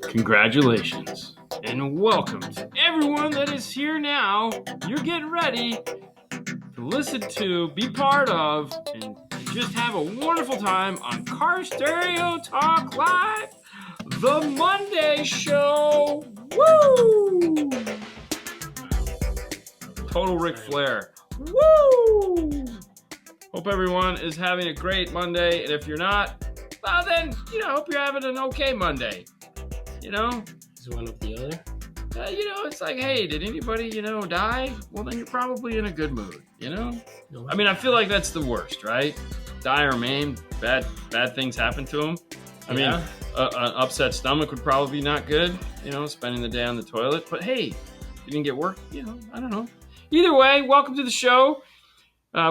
Congratulations and welcome to everyone that is here now. You're getting ready to listen to, be part of, and just have a wonderful time on Car Stereo Talk Live, the Monday show. Woo! Total Ric Flair. Woo! Hope everyone is having a great Monday, and if you're not, well then, hope you're having an okay Monday. Is one of the other? It's like, hey, did anybody, die? Well, then you're probably in a good mood, No. I mean, I feel like that's the worst, right? Die or maim, bad things happen to them. I mean, an upset stomach would probably be not good, spending the day on the toilet. But hey, if you didn't get work, I don't know. Either way, welcome to the show.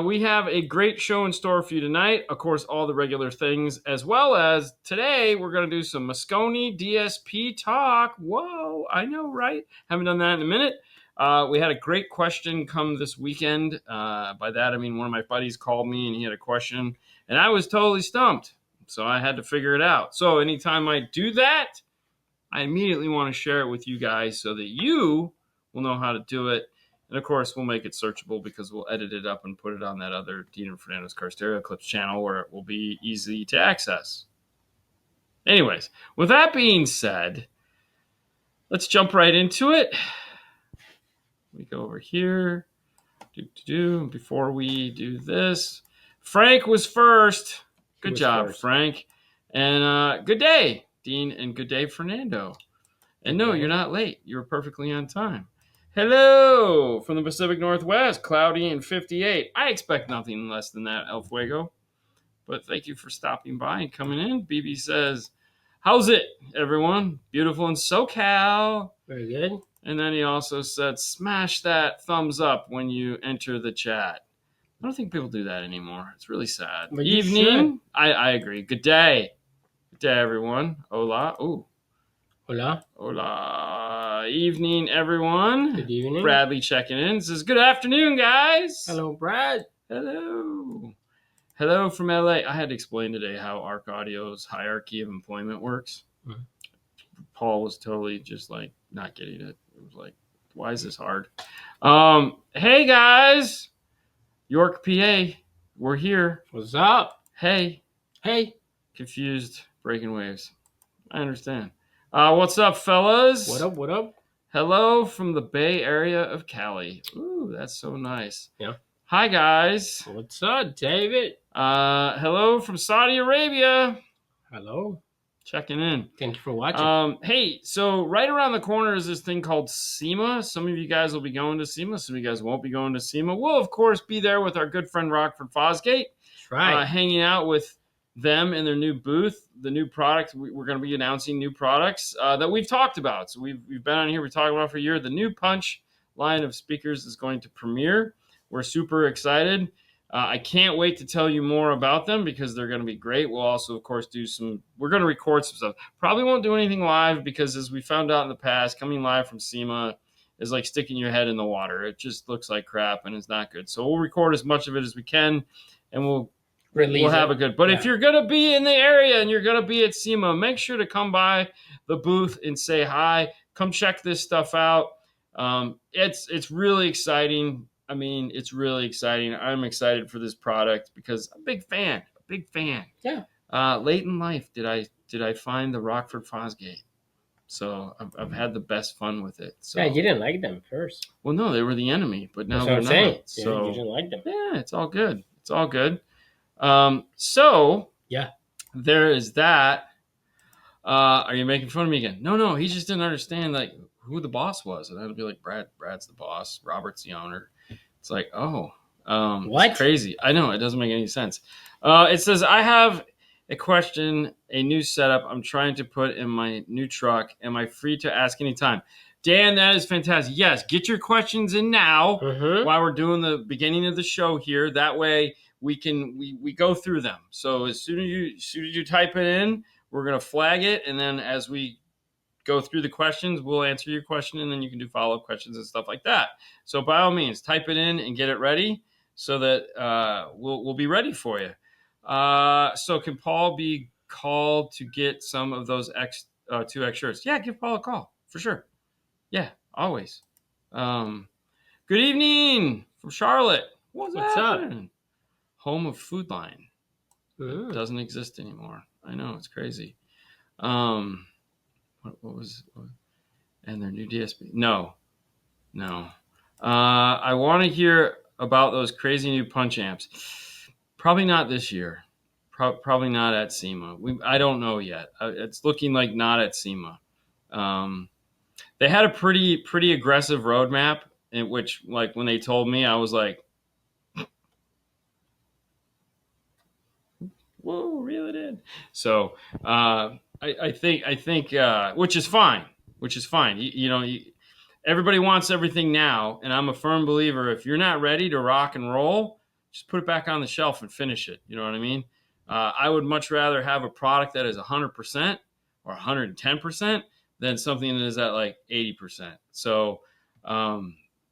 We have a great show in store for you tonight. Of course, all the regular things, as well as today, we're going to do some Moscone DSP talk. Whoa, I know, right? Haven't done that in a minute. We had a great question come this weekend. By that, I mean one of my buddies called me and he had a question, and I was totally stumped. So I had to figure it out. So anytime I do that, I immediately want to share it with you guys so that you will know how to do it. And of course, we'll make it searchable because we'll edit it up and put it on that other Dean and Fernando's Car Stereo Clips channel where it will be easy to access. Anyways, with that being said, let's jump right into it. We go over here. Before we do this, Frank was first. Good job, Frank. And good day, Dean, and good day, Fernando. And no, you're not late. You're perfectly on time. Hello from the Pacific Northwest, cloudy and 58. I expect nothing less than that, El Fuego. But thank you for stopping by and coming in. BB says, how's it, everyone? Beautiful in SoCal. Very good. And then he also said, smash that thumbs up when you enter the chat. I don't think people do that anymore. It's really sad. But evening. I agree. Good day. Good day, everyone. Hola. Ooh. Hola. Hola. Evening, everyone. Good evening. Bradley checking in. Says, good afternoon, guys. Hello, Brad. Hello. Hello from LA. I had to explain today how Arc Audio's hierarchy of employment works. Mm-hmm. Paul was totally just like not getting it. It was like, why is this hard? Hey, guys. York, PA. We're here. What's up? Hey. Confused. Breaking waves. I understand. What's up, fellas? What up? Hello from the Bay Area of Cali. Ooh, that's so nice. Yeah. Hi, guys. What's up, David? Hello from Saudi Arabia. Hello. Checking in. Thank you for watching. Hey, so right around the corner is this thing called SEMA. Some of you guys will be going to SEMA. Some of you guys won't be going to SEMA. We'll, of course, be there with our good friend Rockford Fosgate. That's right. Hanging out with them in their new booth, the new product. We're going to be announcing new products that we've talked about. So we've been on here. We talked about for a year. The new Punch line of speakers is going to premiere. We're super excited. I can't wait to tell you more about them because they're going to be great. We'll also, of course, we're going to record some stuff. Probably won't do anything live because as we found out in the past, coming live from SEMA is like sticking your head in the water. It just looks like crap and it's not good. So we'll record as much of it as we can and we'll have a good. But if you're going to be in the area and you're going to be at SEMA, make sure to come by the booth and say hi. Come check this stuff out. It's really exciting. I mean, it's really exciting. I'm excited for this product because I'm a big fan. Yeah. Late in life, did I find the Rockford Fosgate? So I've had the best fun with it. So. Yeah, you didn't like them first. Well, no, they were the enemy, but now they're not. Saying. So you didn't like them. Yeah, it's all good. So yeah, there is that. Are you making fun of me again? No, he just didn't understand like who the boss was, and I'd be like, Brad's the boss, Robert's the owner. It's like, what? It's crazy. I know, it doesn't make any sense. It says, I have a question, a new setup I'm trying to put in my new truck. Am I free to ask anytime? Dan, that is fantastic. Yes, get your questions in now while we're doing the beginning of the show here. That way we go through them. So as soon as you type it in, we're going to flag it. And then as we go through the questions, we'll answer your question, and then you can do follow-up questions and stuff like that. So by all means, type it in and get it ready so that we'll be ready for you. So can Paul be called to get some of those 2X shirts. Yeah, give Paul a call for sure. Yeah, always. Good evening from Charlotte. What's happening? Up? Home of Food Line. It doesn't exist anymore. I know, it's crazy. What was and their new DSP? No. I want to hear about those crazy new punch amps. Probably not this year. Probably not at SEMA. I don't know yet. It's looking like not at SEMA. They had a pretty aggressive roadmap, in which, like, when they told me, I was like, whoa, reel it in. So I think which is fine. Everybody wants everything now, and I'm a firm believer, if you're not ready to rock and roll, just put it back on the shelf and finish it. You know what I mean? I would much rather have a product that is 100% or 110% than something that is at like 80%. So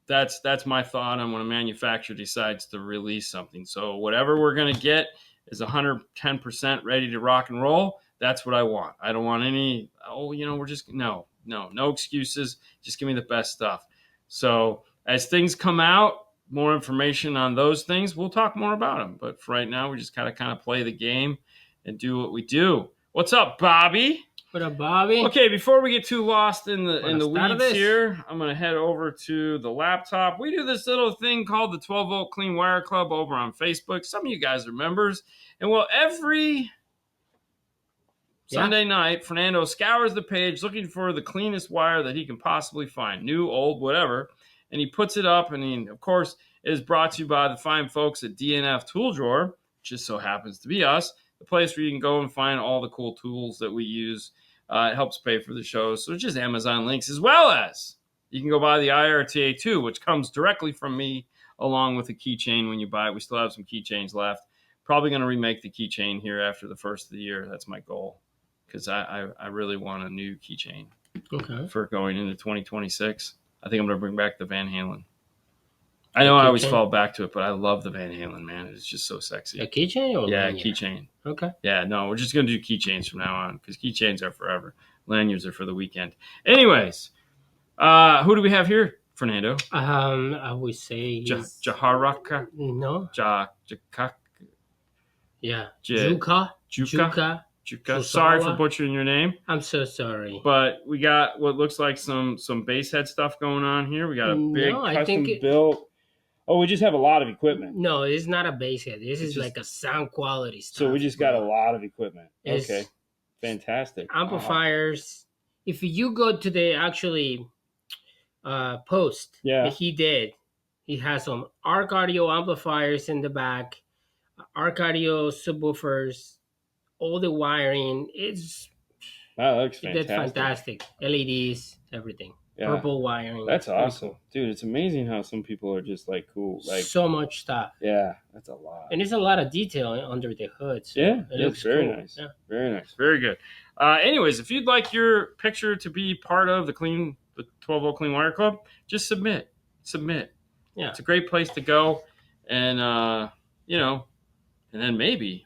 that's my thought on when a manufacturer decides to release something. So whatever we're going to get is 110% ready to rock and roll. That's what I want. I don't want any, we're just, no excuses. Just give me the best stuff. So as things come out, more information on those things, we'll talk more about them. But for right now, we just kind of play the game and do what we do. What's up, Bobby? What up, Bobby? Okay, before we get too lost in the weeds here, I'm going to head over to the laptop. We do this little thing called the 12 Volt Clean Wire Club over on Facebook. Some of you guys are members. And every Sunday night, Fernando scours the page looking for the cleanest wire that he can possibly find, new, old, whatever. And he puts it up, and of course, it is brought to you by the fine folks at DNF Tool Drawer, which just so happens to be us, the place where you can go and find all the cool tools that we use. It helps pay for the show. So it's just Amazon links, as well as you can go buy the IRTA2, which comes directly from me, along with a keychain when you buy it. We still have some keychains left. Probably going to remake the keychain here after the first of the year. That's my goal, because I really want a new keychain for going into 2026. I think I'm going to bring back the Van Halen. I know I always fall back to it, but I love the Van Halen, man. It's just so sexy. A keychain or lanyard? Keychain. Okay. Yeah, no, we're just going to do keychains from now on, because keychains are forever. Lanyards are for the weekend. Anyways, who do we have here, Fernando? I would say Jaharaka. No. Jakak. Yeah. Juka. Sorry for butchering your name. I'm so sorry. But we got what looks like some bass head stuff going on here. We got a big custom built. Oh, we just have a lot of equipment. No, it's not a bass head. This is like a sound quality stuff. So we just got a lot of equipment. Okay. Fantastic. Amplifiers. If you go to the actually post that he did, he has some Arc Audio amplifiers in the back, Arc Audio subwoofers, all the wiring. That looks fantastic. That's fantastic. LEDs, everything. Yeah. Purple wiring. That's awesome. Dude, it's amazing how some people are just like cool. Like so much stuff. Yeah, that's a lot. And there's a lot of detail under the hood. So it looks very cool. Nice. Yeah. Very nice. Very good. Anyways, if you'd like your picture to be part of the 12 Volt Clean Wire Club, just submit. Yeah. It's a great place to go. And and then maybe,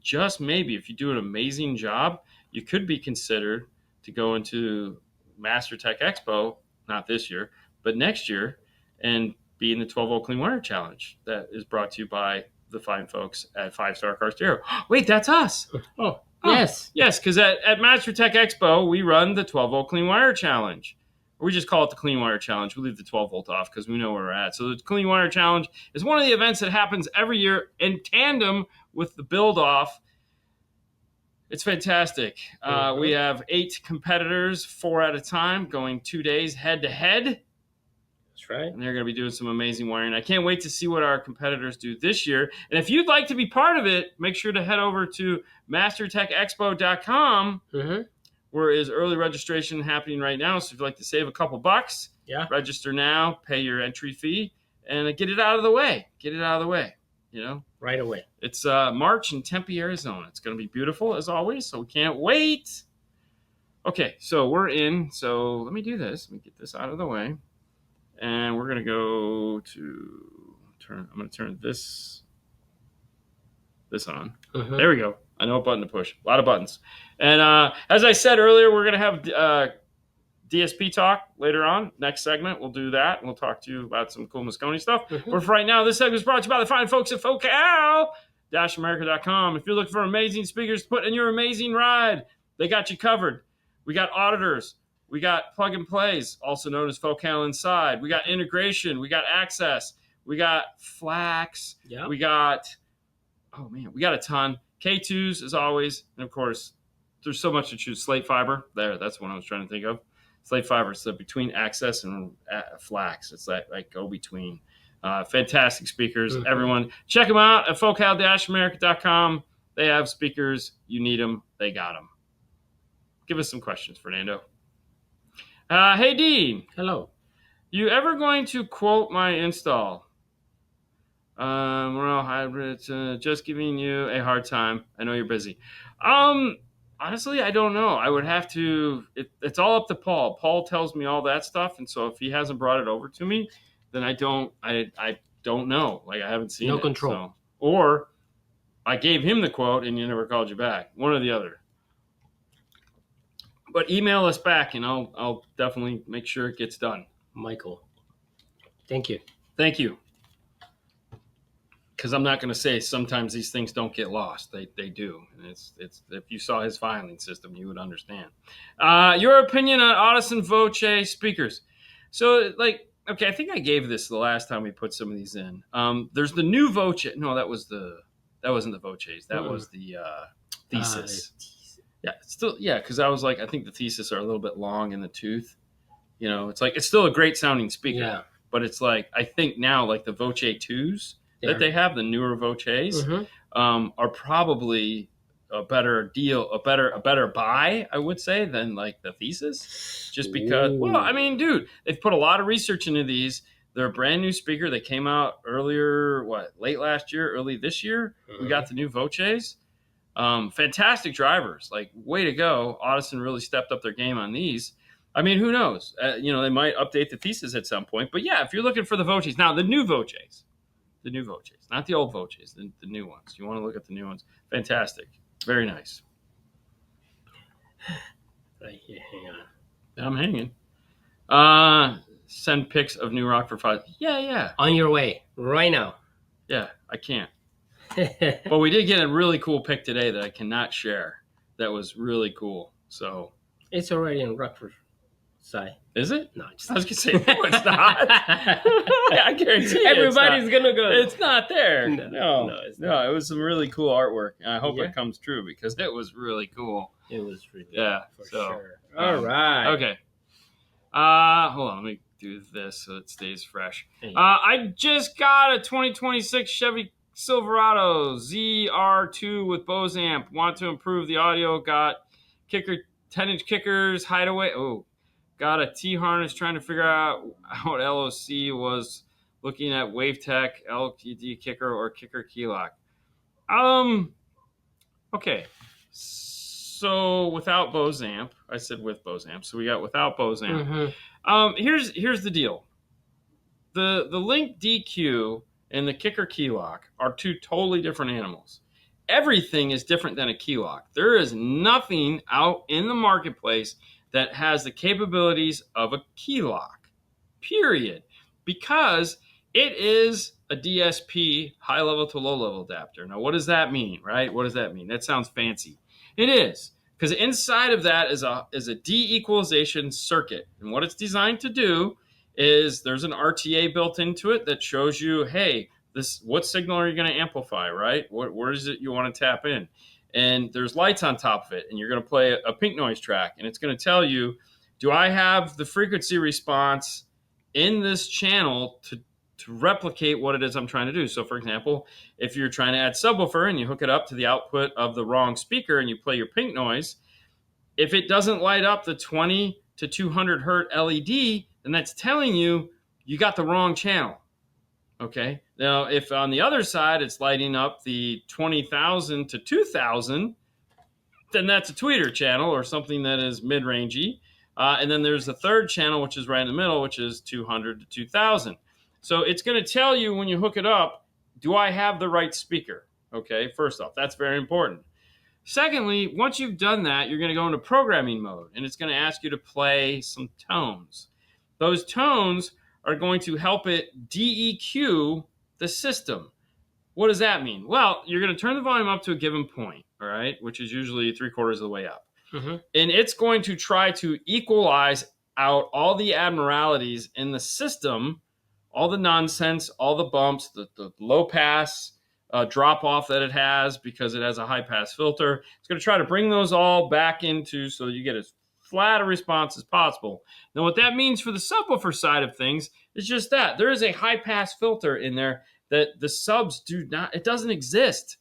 just maybe, if you do an amazing job, you could be considered to go into Master Tech Expo, not this year, but next year, and be in the 12 Volt Clean Wire Challenge that is brought to you by the fine folks at 5-Star Car Stereo. Wait, that's us. Oh, yes. Yes, because at Master Tech Expo, we run the 12 Volt Clean Wire Challenge. We just call it the Clean Wire Challenge. We leave the 12 volt off because we know where we're at. So the Clean Wire Challenge is one of the events that happens every year in tandem with the build off. It's fantastic. We have 8 competitors, 4 at a time, going 2 days head to head. That's right. And they're going to be doing some amazing wiring. I can't wait to see what our competitors do this year. And if you'd like to be part of it, make sure to head over to mastertechexpo.com. Mm-hmm. Where is early registration happening right now. So if you'd like to save a couple bucks, register now, pay your entry fee, and get it out of the way. Right away. It's March in Tempe, Arizona. It's going to be beautiful, as always, so we can't wait. Okay, so we're in. So let me do this. Let me get this out of the way. And we're going to go to I'm going to turn this on. Uh-huh. There we go. I know what button to push. A lot of buttons. And as I said earlier, we're going to have DSP talk later on. Next segment, we'll do that. We'll talk to you about some cool Moscone stuff. Mm-hmm. But for right now, this segment is brought to you by the fine folks at Focal-America.com. If you're looking for amazing speakers to put in your amazing ride, they got you covered. We got auditors. We got plug and plays, also known as Focal Inside. We got integration. We got access. We got flax. Yep. We got a ton. K2s, as always. And, of course, there's so much to choose. Slate fiber. That's what I was trying to think of. Slate fiber. So between access and flax. It's like go between. Fantastic speakers. Mm-hmm. Everyone, check them out at Focal-America.com. They have speakers. You need them. They got them. Give us some questions, Fernando. Hey, Dean. Hello. You ever going to quote my install? Well, hybrid, just giving you a hard time. I know you're busy. Honestly, I don't know. I would have to. It's all up to Paul. Paul tells me all that stuff, and so if he hasn't brought it over to me, then I don't know. Like, I haven't seen it. No control. So. Or I gave him the quote, and you never called you back. One or the other. But email us back, and I'll definitely make sure it gets done. Michael, thank you. Thank you. Because I'm not going to say sometimes these things don't get lost. They do. And it's if you saw his filing system, you would understand. Your opinion on Audison Voce speakers. So, okay, I think I gave this the last time we put some of these in. There's the new Voce. No, that wasn't the Voces. That was the Thesis. Because I was like, I think the Thesis are a little bit long in the tooth. It's still a great sounding speaker, but it's like, I think now, like the Voce 2s that they have, the newer Voces, are probably a better deal, a better buy, I would say, than like the Thesis. Just because, well, I mean, dude, they've put a lot of research into these. They're a brand new speaker. They came out late last year, early this year. We got the new Voces. Fantastic drivers, like, way to go. Audison really stepped up their game on these. I mean, who knows? They might update the Thesis at some point. But yeah, if you're looking for the Voces, now the new Voces, not the old Voces, the new ones. You want to look at the new ones. Fantastic. Very nice. Right here, hang on. I'm hanging. Send pics of new Rockford 5. Yeah. On your way, right now. Yeah, I can't. But we did get a really cool pic today that I cannot share. That was really cool. So it's already in Rockford side. Is it? No, I was going to say, no, it's not. I guarantee everybody's going to go. It's not there. No, it's not. It was some really cool artwork. And I hope it comes true because it was really cool. It was really cool. For sure. All right. Okay. Hold on. Let me do this so it stays fresh. I just got a 2026 Chevy Silverado ZR2 with Bose amp. Want to improve the audio. Got 10-inch kickers, hideaway. Oh, got a T-harness. Trying to figure out what LOC was. Looking at WaveTech, LTD kicker, or kicker key lock. Okay. So without Bose amp, I said with Bose amp. So we got without Bose amp. Here's the deal. The Link DQ and the kicker key lock are two totally different animals. Everything is different than a key lock. There is nothing out in the marketplace that has the capabilities of a key lock, period. Because it is a DSP, high level to low level adapter. Now, what does that mean, right? What does that mean? That sounds fancy. It is, because inside of that is a de-equalization circuit. And what it's designed to do is there's an RTA built into it that shows you, hey, what signal are you going to amplify, right? Where is it you want to tap in? And there's lights on top of it, and you're going to play a pink noise track, and it's going to tell you, do I have the frequency response in this channel to replicate what it is I'm trying to do? So, for example, if you're trying to add subwoofer and you hook it up to the output of the wrong speaker and you play your pink noise, if it doesn't light up the 20 to 200 hertz LED, then that's telling you got the wrong channel. Okay. Now, if on the other side it's lighting up the 20,000 to 2,000, then that's a tweeter channel or something that is mid-rangey. And then there's the third channel, which is right in the middle, which is 200 to 2,000. So it's going to tell you when you hook it up, do I have the right speaker? Okay. First off, that's very important. Secondly, once you've done that, you're going to go into programming mode, and it's going to ask you to play some tones. Those tones are going to help it DEQ the system. What does that mean? Well, you're going to turn the volume up to a given point, all right, which is usually 3/4 of the way up. Mm-hmm. And it's going to try to equalize out all the abnormalities in the system, all the nonsense, all the bumps, the low pass drop off that it has because it has a high pass filter. It's going to try to bring those all back into so that you get as flat a response as possible. Now, what that means for the subwoofer side of things is just that. There is a high pass filter in there that the subs do not, it doesn't exist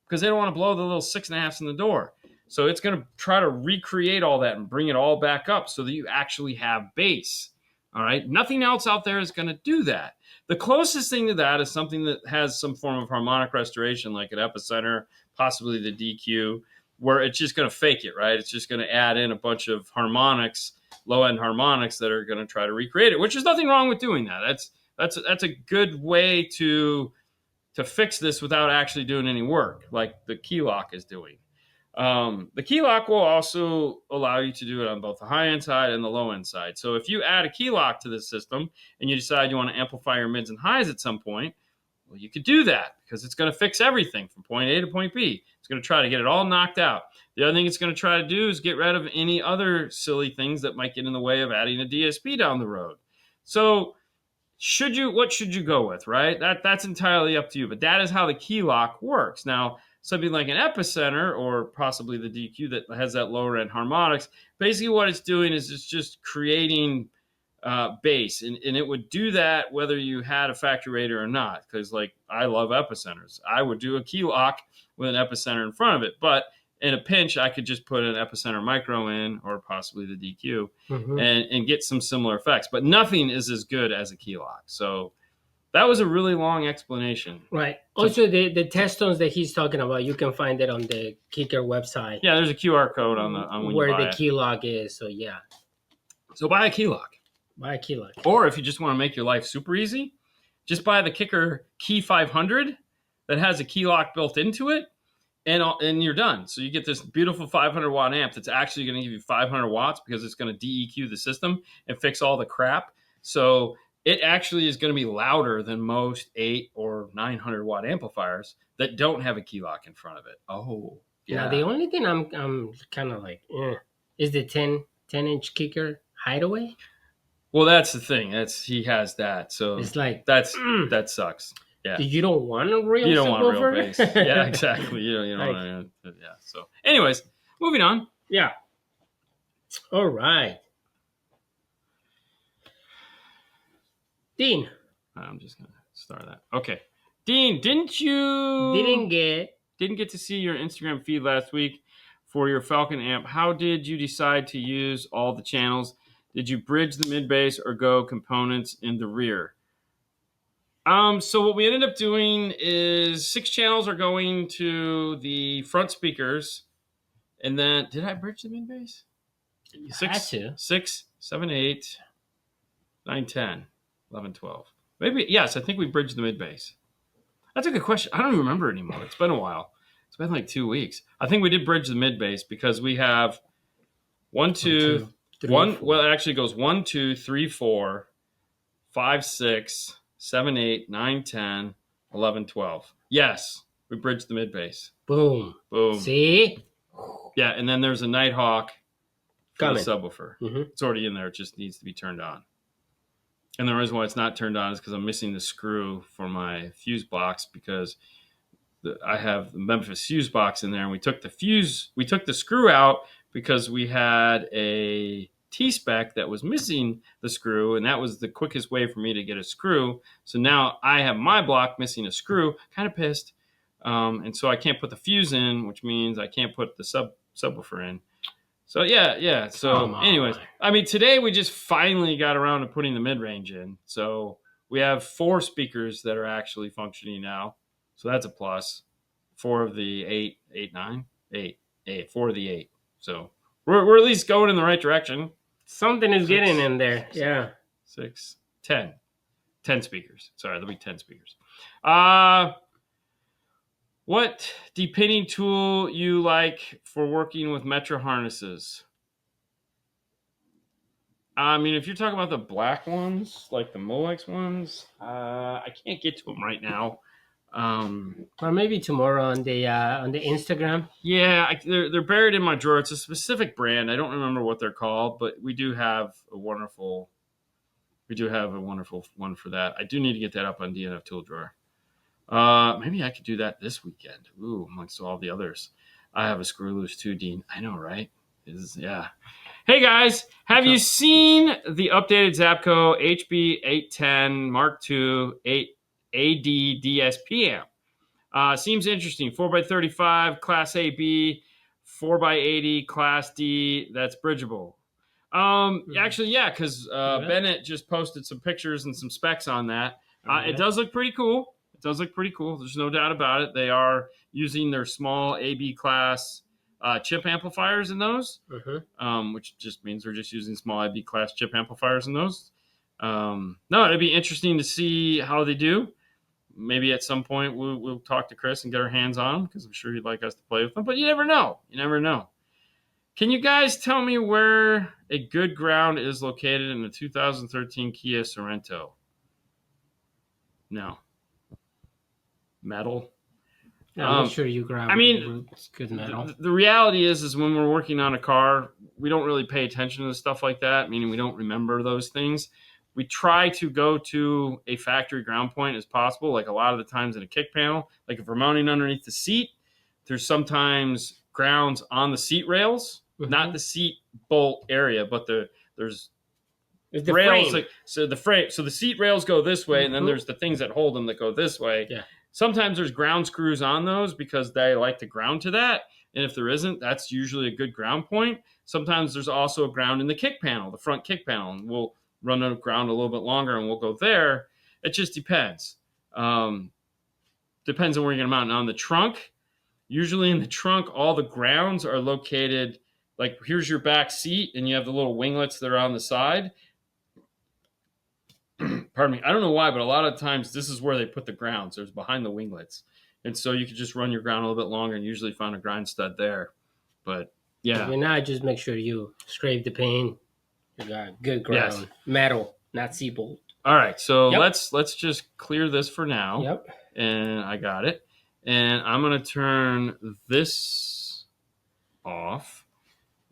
because they don't want to blow the little 6.5s in the door. So it's going to try to recreate all that and bring it all back up so that you actually have bass. All right. Nothing else out there is going to do that. The closest thing to that is something that has some form of harmonic restoration, like an epicenter, possibly the DQ, where it's just going to fake it, right? It's just going to add in a bunch of harmonics, low-end harmonics that are going to try to recreate it, which is nothing wrong with doing that. That's a good way to fix this without actually doing any work, like the key lock is doing. The key lock will also allow you to do it on both the high end side and the low end side. So if you add a key lock to the system and you decide you want to amplify your mids and highs at some point, well, you could do that because it's going to fix everything from point A to point B. It's going to try to get it all knocked out. The other thing it's going to try to do is get rid of any other silly things that might get in the way of adding a DSP down the road. So what should you go with, right? That's entirely up to you, but that is how the key lock works. Now, something like an epicenter or possibly the DQ that has that lower end harmonics, basically what it's doing is it's just creating bass, and it would do that whether you had a factory rater or not, because like I love epicenters. I would do a key lock with an epicenter in front of it, but in a pinch, I could just put an epicenter micro in or possibly the DQ and get some similar effects, but nothing is as good as a key lock. So that was a really long explanation. Right. Also, the test tones that he's talking about, you can find it on the Kicker website. Yeah, there's a QR code on where the key lock is. So, yeah. So buy a key lock. Buy a key lock. Or if you just want to make your life super easy, just buy the Kicker Key 500 that has a key lock built into it, and you're done. So you get this beautiful 500 watt amp that's actually going to give you 500 watts because it's going to DEQ the system and fix all the crap. So it actually is going to be louder than most 8 or 900 watt amplifiers that don't have a key lock in front of it. Oh, yeah. Now, the only thing I'm kind of like, is the 10-inch Kicker Hideaway. Well, that's the thing. He has that. So it's like that sucks. Yeah. You don't want a real. You don't want real bass. Yeah, exactly. You don't want to. Yeah. So, anyways, moving on. Yeah. All right. Dean. I'm just gonna start that. Okay. Dean, didn't get to see your Instagram feed last week for your Falcon amp? How did you decide to use all the channels? Did you bridge the mid bass or go components in the rear? So what we ended up doing is 6 channels are going to the front speakers, and then did I bridge the mid bass? 6, 7, 8, 9, 10, 11, 12. Maybe yes, I think we bridged the mid bass. That's a good question. I don't even remember anymore. It's been a while. It's been like 2 weeks. I think we did bridge the mid bass because we have 1, 2, 3, 1. Well, it actually goes 1, 2, 3, 4, 5, 6. 7, 8, 9, 10, 11, 12. Yes, we bridged the mid bass. Boom. See? Yeah, and then there's a Nighthawk for the subwoofer. It's already in there. It just needs to be turned on. And the reason why it's not turned on is because I'm missing the screw for my fuse box because I have the Memphis fuse box in there, and we took the screw out because we had a T-spec that was missing the screw, and that was the quickest way for me to get a screw. So now I have my block missing a screw, kind of pissed, and so I can't put the fuse in, which means I can't put the subwoofer in. So yeah. So anyways, I mean, today we just finally got around to putting the mid-range in. So we have 4 speakers that are actually functioning now. So that's a plus. 4 of the 8, 4 of the 8. So we're at least going in the right direction. Something is getting in there. Yeah. 6, 10. 10 speakers. Sorry, there'll be 10 speakers. What depinning tool you like for working with Metro harnesses? I mean, if you're talking about the black ones, like the Molex ones, I can't get to them right now. Or maybe tomorrow on the Instagram. Yeah, they're buried in my drawer. It's a specific brand. I don't remember what they're called, but we do have a wonderful one for that. I do need to get that up on DNF Tool Drawer. Maybe I could do that this weekend. Ooh, amongst all the others. I have a screw loose too, Dean. I know, right? Yeah. Hey guys, have you seen the updated Zapco HB810 Mark II 8 AD DSP amp? Seems interesting. 4x35 Class AB, 4x80 Class D. That's bridgeable. Actually, yeah, because Bennett just posted some pictures and some specs on that. It does look pretty cool. There's no doubt about it. They are using their small AB class chip amplifiers in those, which just means they're just using small AB class chip amplifiers in those. No, it'd be interesting to see how they do. Maybe at some point we'll talk to Chris and get our hands on them because I'm sure he'd like us to play with them. But you never know. Can you guys tell me where a good ground is located in the 2013 Kia Sorento? No. Metal. Yeah, make sure you grab. I mean, it's good metal. The reality is when we're working on a car, we don't really pay attention to stuff like that. Meaning we don't remember those things. We try to go to a factory ground point as possible. Like a lot of the times in a kick panel, like if we're mounting underneath the seat, there's sometimes grounds on the seat rails, not the seat bolt area, but there's the rails. frame. So the seat rails go this way, and then there's the things that hold them that go this way. Yeah. Sometimes there's ground screws on those because they like to ground to that. And if there isn't, that's usually a good ground point. Sometimes there's also a ground in the kick panel, the front kick panel, and we'll run out of ground a little bit longer and we'll go there. It just depends. Depends on where you're going to mount. Now, on the trunk, usually in the trunk, all the grounds are located, like here's your back seat, and you have the little winglets that are on the side. Pardon me. I don't know why, but a lot of times this is where they put the grounds. There's behind the winglets. And so you could just run your ground a little bit longer and usually find a grind stud there. But yeah. If not, just make sure you scrape the paint. You got good ground. Yes. Metal, not seat bolt. All right. So let's just clear this for now. Yep. And I got it. And I'm going to turn this off.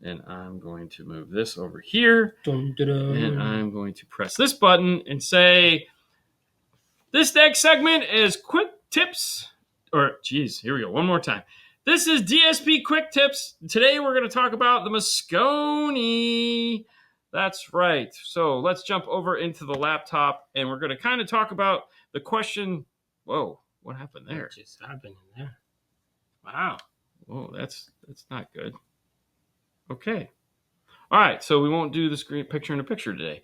And I'm going to move this over here. Dun, dun, dun. And I'm going to press this button and say, this next segment is quick tips. Here we go. One more time. This is DSP Quick Tips. Today we're going to talk about the Moscone. That's right. So let's jump over into the laptop, and we're going to kind of talk about the question. Whoa, what happened there? What just happened in there? Wow. Whoa, that's not good. Okay. All right. So we won't do the screen picture in a picture today.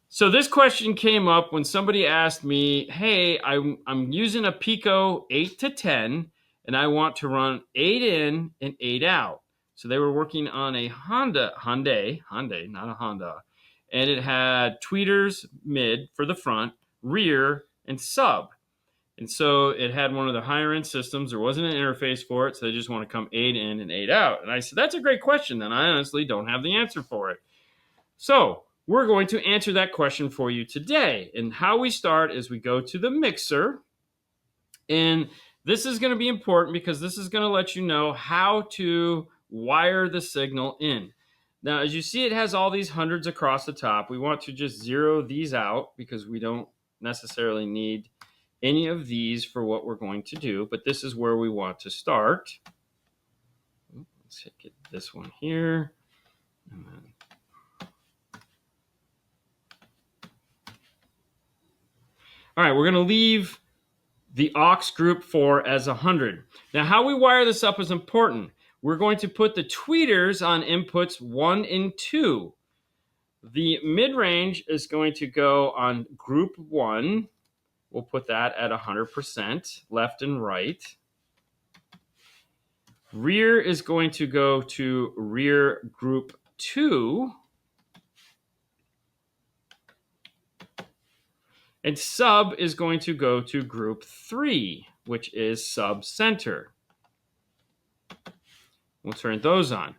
So this question came up when somebody asked me, hey, I'm using a Pico 8 to 10, and I want to run 8 in and 8 out. So they were working on a Hyundai, not a Honda. And it had tweeters mid for the front, rear, and sub. And so it had one of the higher end systems. There wasn't an interface for it, so they just want to come 8 in and 8 out. And I said, that's a great question, and I honestly don't have the answer for it. So we're going to answer that question for you today. And how we start is we go to the mixer. And this is going to be important because this is going to let you know how to wire the signal in. Now, as you see, it has all these hundreds across the top. We want to just zero these out because we don't necessarily need any of these for what we're going to do. But this is where we want to start. Let's get this one here. And then all right, we're going to leave the aux group 4 as 100. Now, how we wire this up is important. We're going to put the tweeters on inputs 1 and 2. The mid-range is going to go on group 1. We'll put that at 100%, left and right. Rear is going to go to rear group 2. And sub is going to go to group 3. which is sub-center. We'll turn those on.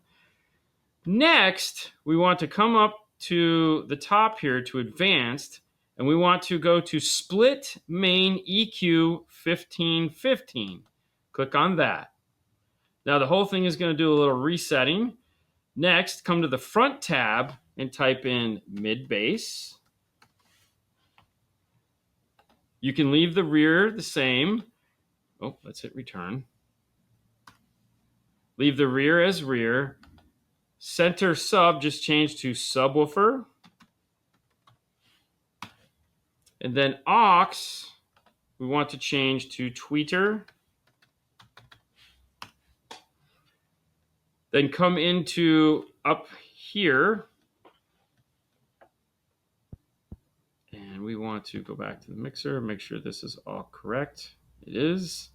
Next, we want to come up to the top here to advanced, and we want to go to split main EQ 1515. Click on that. Now the whole thing is going to do a little resetting. Next, come to the front tab and type in mid bass. You can leave the rear the same. Oh, let's hit return. Leave the rear as rear. Center sub, just change to subwoofer. And then aux, we want to change to tweeter. Then come into up here. And we want to go back to the mixer, make sure this is all correct. It is.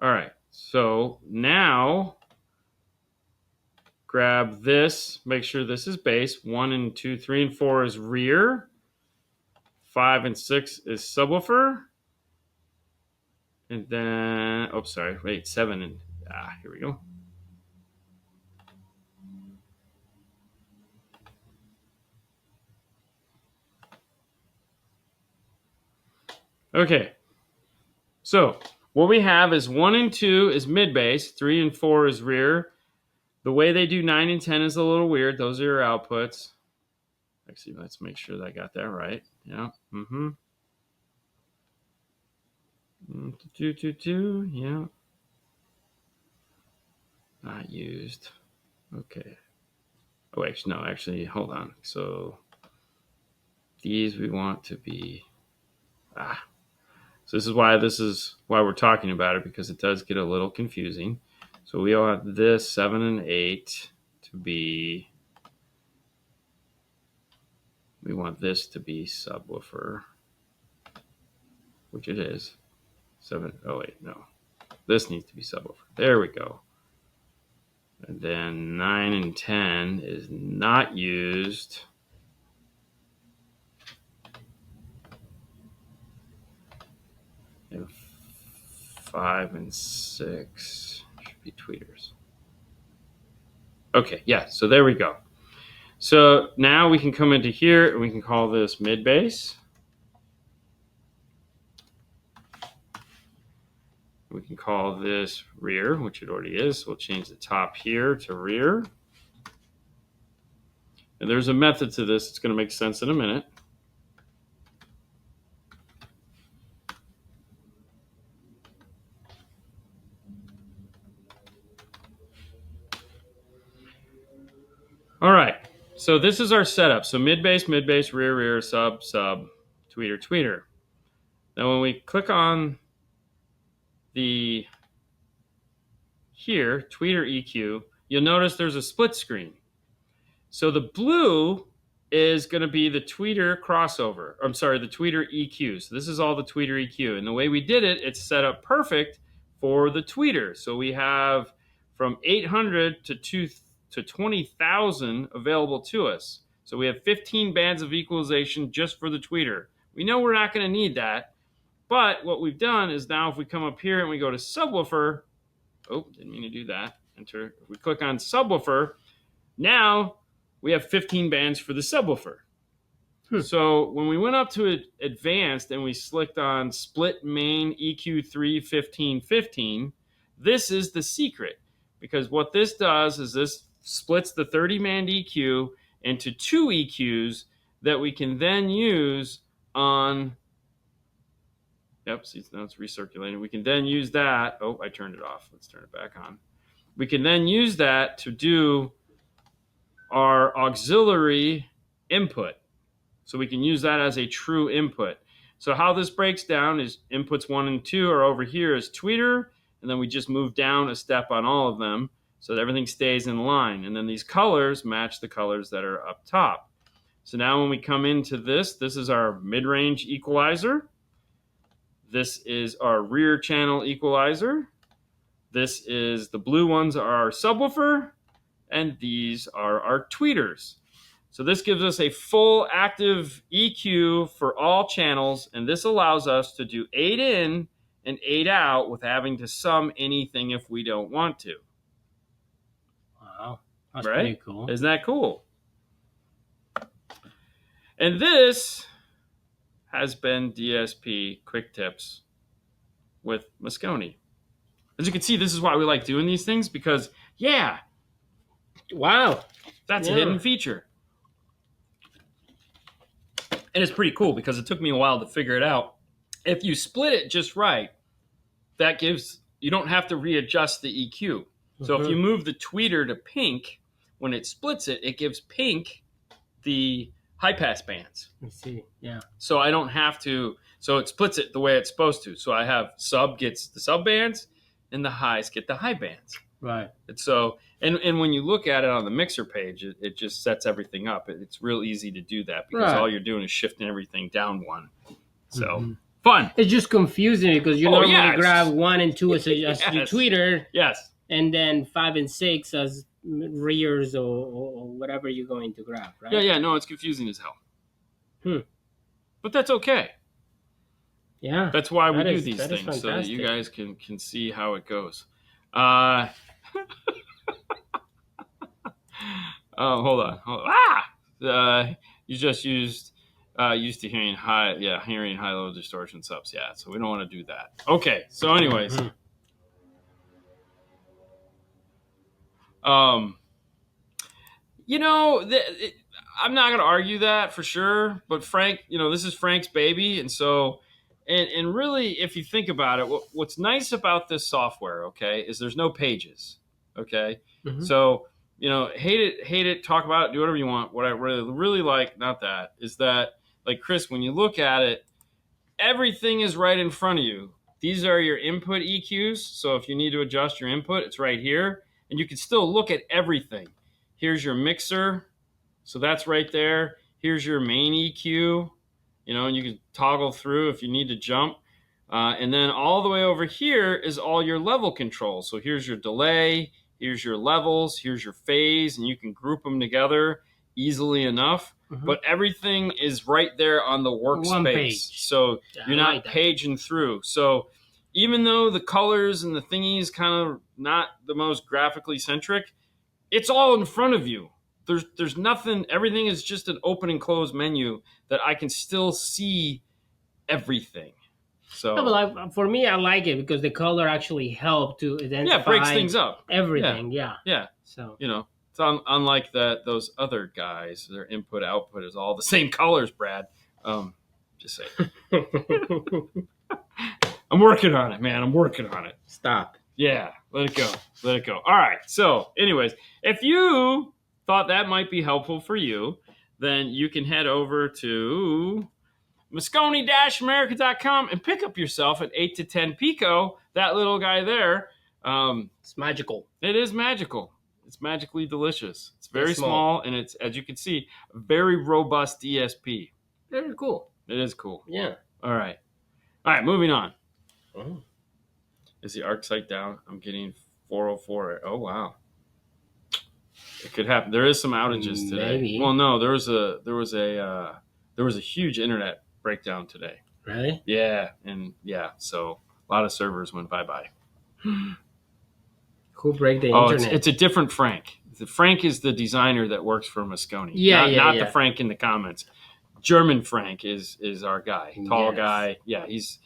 All right, so now grab this, make sure this is bass. 1 and 2, 3 and 4 is rear. 5 and 6 is subwoofer. And then, oh, sorry, wait, 7 and, here we go. Okay, so what we have is 1 and 2 is mid bass, 3 and 4 is rear. The way they do 9 and 10 is a little weird. Those are your outputs. Actually, let's make sure that I got that right. Yeah. Yeah. Not used. Okay. Oh, actually, no, actually, hold on. So these we want to be, so this is why we're talking about it, because it does get a little confusing. So we all have this 7 and 8 to be, we want this to be subwoofer, which it is. 7, oh wait, no. This needs to be subwoofer. There we go. And then 9 and 10 is not used. And 5 and 6 should be tweeters. Okay, yeah, so there we go. So now we can come into here and we can call this mid bass. We can call this rear, which it already is. So we'll change the top here to rear. And there's a method to this. It's going to make sense in a minute. All right, so this is our setup. So mid bass, rear, rear, sub, sub, tweeter, tweeter. Now when we click on the here, tweeter EQ, you'll notice there's a split screen. So the blue is going to be the tweeter crossover. I'm sorry, the tweeter EQ. So this is all the tweeter EQ. And the way we did it, it's set up perfect for the tweeter. So we have from 800 to 20,000 available to us. So we have 15 bands of equalization just for the tweeter. We know we're not going to need that. But what we've done is now if we come up here and we go to subwoofer, oh, didn't mean to do that. Enter. If we click on subwoofer, now we have 15 bands for the subwoofer. So when we went up to advanced and we clicked on split main EQ3 1515, this is the secret. Because what this does is this splits the 30-band EQ into 2 EQs that we can then use on, yep, see, now it's recirculating. We can then use that. Oh, I turned it off. Let's turn it back on. We can then use that to do our auxiliary input. So we can use that as a true input. So how this breaks down is inputs 1 and 2 are over here as tweeter, and then we just move down a step on all of them so that everything stays in line. And then these colors match the colors that are up top. So now when we come into this, this is our mid-range equalizer. This is our rear channel equalizer. This is the blue ones are our subwoofer, and these are our tweeters. So this gives us a full active EQ for all channels, and this allows us to do 8 in and 8 out with having to sum anything if we don't want to. Wow. That's right? pretty cool. Isn't that cool? And this has been DSP Quick Tips with Moscone. As you can see, this is why we like doing these things, because, yeah. Wow. That's a hidden feature. And it's pretty cool because it took me a while to figure it out. If you split it just right, that gives, you don't have to readjust the EQ. So if you move the tweeter to pink, when it splits it, it gives pink the high pass bands. I see, yeah. So I don't have to, so it splits it the way it's supposed to. So I have sub gets the sub bands and the highs get the high bands. Right. And so, and when you look at it on the mixer page, it just sets everything up. It's real easy to do that because all you're doing is shifting everything down one. So fun. It's just confusing because you normally grab 1 and 2 as your tweeter. Yes. And then 5 and 6 as rears or whatever you're going to grab, right? Yeah. No, it's confusing as hell. But that's okay. Yeah. That's why we do these things, so that you guys can see how it goes. Hold on. You just used to hearing high low distortion subs. Yeah, so we don't want to do that. Okay, so anyways. I'm not going to argue that for sure, but Frank, this is Frank's baby. And so, and really, if you think about it, what's nice about this software, okay, is there's no pages. Okay. So, hate it, talk about it, do whatever you want. What I really like, not that, is that, like, Chris, when you look at it, everything is right in front of you. These are your input EQs. So if you need to adjust your input, it's right here. And you can still look at everything. Here's your mixer. So that's right there. Here's your main EQ. And you can toggle through if you need to jump. And then all the way over here is all your level control. So here's your delay. Here's your levels. Here's your phase. And you can group them together easily enough. But everything is right there on the workspace. So you're not paging through. So even though the colors and the thingies kind of not the most graphically centric, it's all in front of you. There's nothing. Everything is just an open and close menu that I can still see everything. So but for me, I like it because the color actually helped to identify. Yeah, breaks things up. Everything. Yeah. So it's unlike those other guys. Their input output is all the same colors, Brad. Just saying. I'm working on it, man. I'm working on it. Stop. Yeah, let it go. All right. So, anyways, if you thought that might be helpful for you, then you can head over to Moscone-America.com and pick up yourself an 8 to 10 Pico. That little guy there. It's magical. It is magical. It's magically delicious. It's very small, and it's, as you can see, a very robust DSP. Very cool. It is cool. Yeah. All right, moving on. Is the arc sight down? I'm getting 404. Oh, wow. It could happen. There is some outages today. Maybe. Well, no, there was a huge internet breakdown today. Really? Yeah, so a lot of servers went bye-bye. Who break the internet? It's a different Frank. Frank is the designer that works for Moscone. Not the Frank in the comments. German Frank is our guy. Tall guy. Yeah, he's,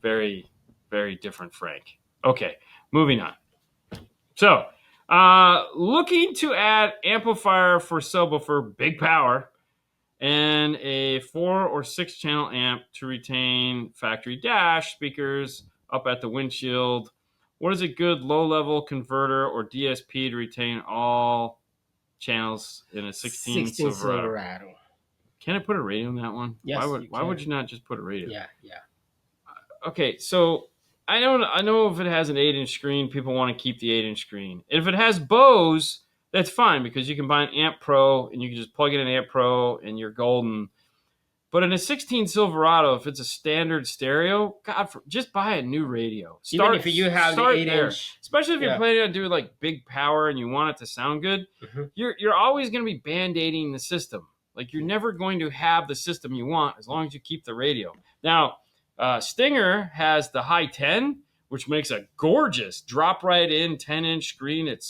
very, very different Frank. Okay, moving on. So, looking to add amplifier for subwoofer, big power, and a 4 or 6 channel amp to retain factory dash speakers up at the windshield. What is a good low-level converter or DSP to retain all channels in a 16 Silverado? Can I put a radio in that one? Yes. Why would you not just put a radio? Yeah. Okay, so I know if it has an 8-inch screen, people want to keep the 8-inch screen. If it has Bose, that's fine because you can buy an Amp Pro and you can just plug in an Amp Pro and you're golden. But in a 16 Silverado, if it's a standard stereo, just buy a new radio. Even if you have the 8-inch. Especially if you're planning on doing like big power and you want it to sound good, you're always going to be band-aiding the system. Like you're never going to have the system you want as long as you keep the radio. Now, Stinger has the high 10, which makes a gorgeous drop right in 10-inch screen. It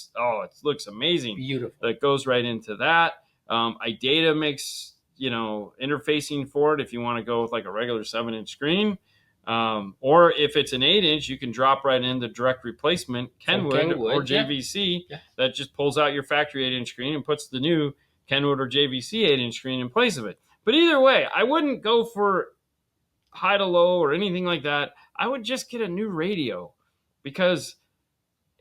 looks amazing. Beautiful. That goes right into that. iData makes, interfacing for it if you want to go with like a regular 7-inch screen. Or if it's an 8-inch, you can drop right into direct replacement Kenwood or JVC. Yeah. That just pulls out your factory 8-inch screen and puts the new Kenwood or JVC 8-inch screen in place of it. But either way, I wouldn't go for high to low or anything like that. I would just get a new radio, because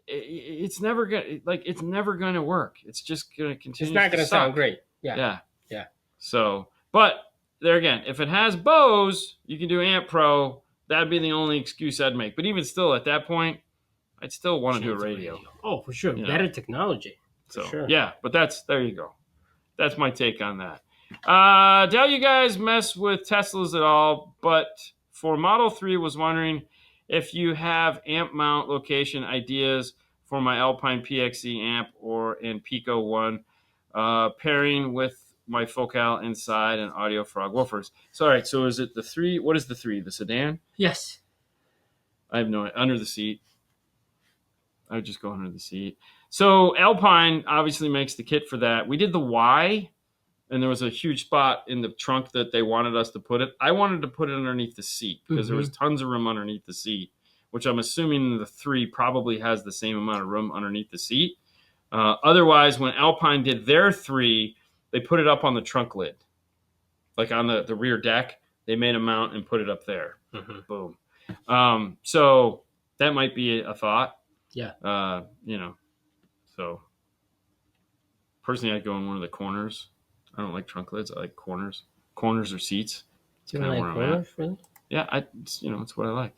it's never gonna work. It's just gonna continue. It's not gonna sound great. Yeah. So, but there again, if it has Bose, you can do Amp Pro. That'd be the only excuse I'd make. But even still, at that point, I'd still want to do a radio. Oh, for sure, better technology. So sure. Yeah, but there you go. That's my take on that. Doubt you guys mess with Teslas at all, but for Model 3, was wondering if you have amp mount location ideas for my Alpine PXE amp and Pico 1, pairing with my Focal inside and Audio Frog woofers. So, all right, so is it the 3? What is the 3? The sedan? Yes. I have no idea. Under the seat. I would just go under the seat. So Alpine obviously makes the kit for that. We did the Y, and there was a huge spot in the trunk that they wanted us to put it. I wanted to put it underneath the seat because there was tons of room underneath the seat, which I'm assuming the 3 probably has the same amount of room underneath the seat. Otherwise, when Alpine did their 3, they put it up on the trunk lid, like on the rear deck. They made a mount and put it up there. Boom. So that might be a thought. Yeah. So personally, I'd go in one of the corners. I don't like trunk lids. I like corners. Corners or seats. Do you like corners, really? Yeah, it's what I like.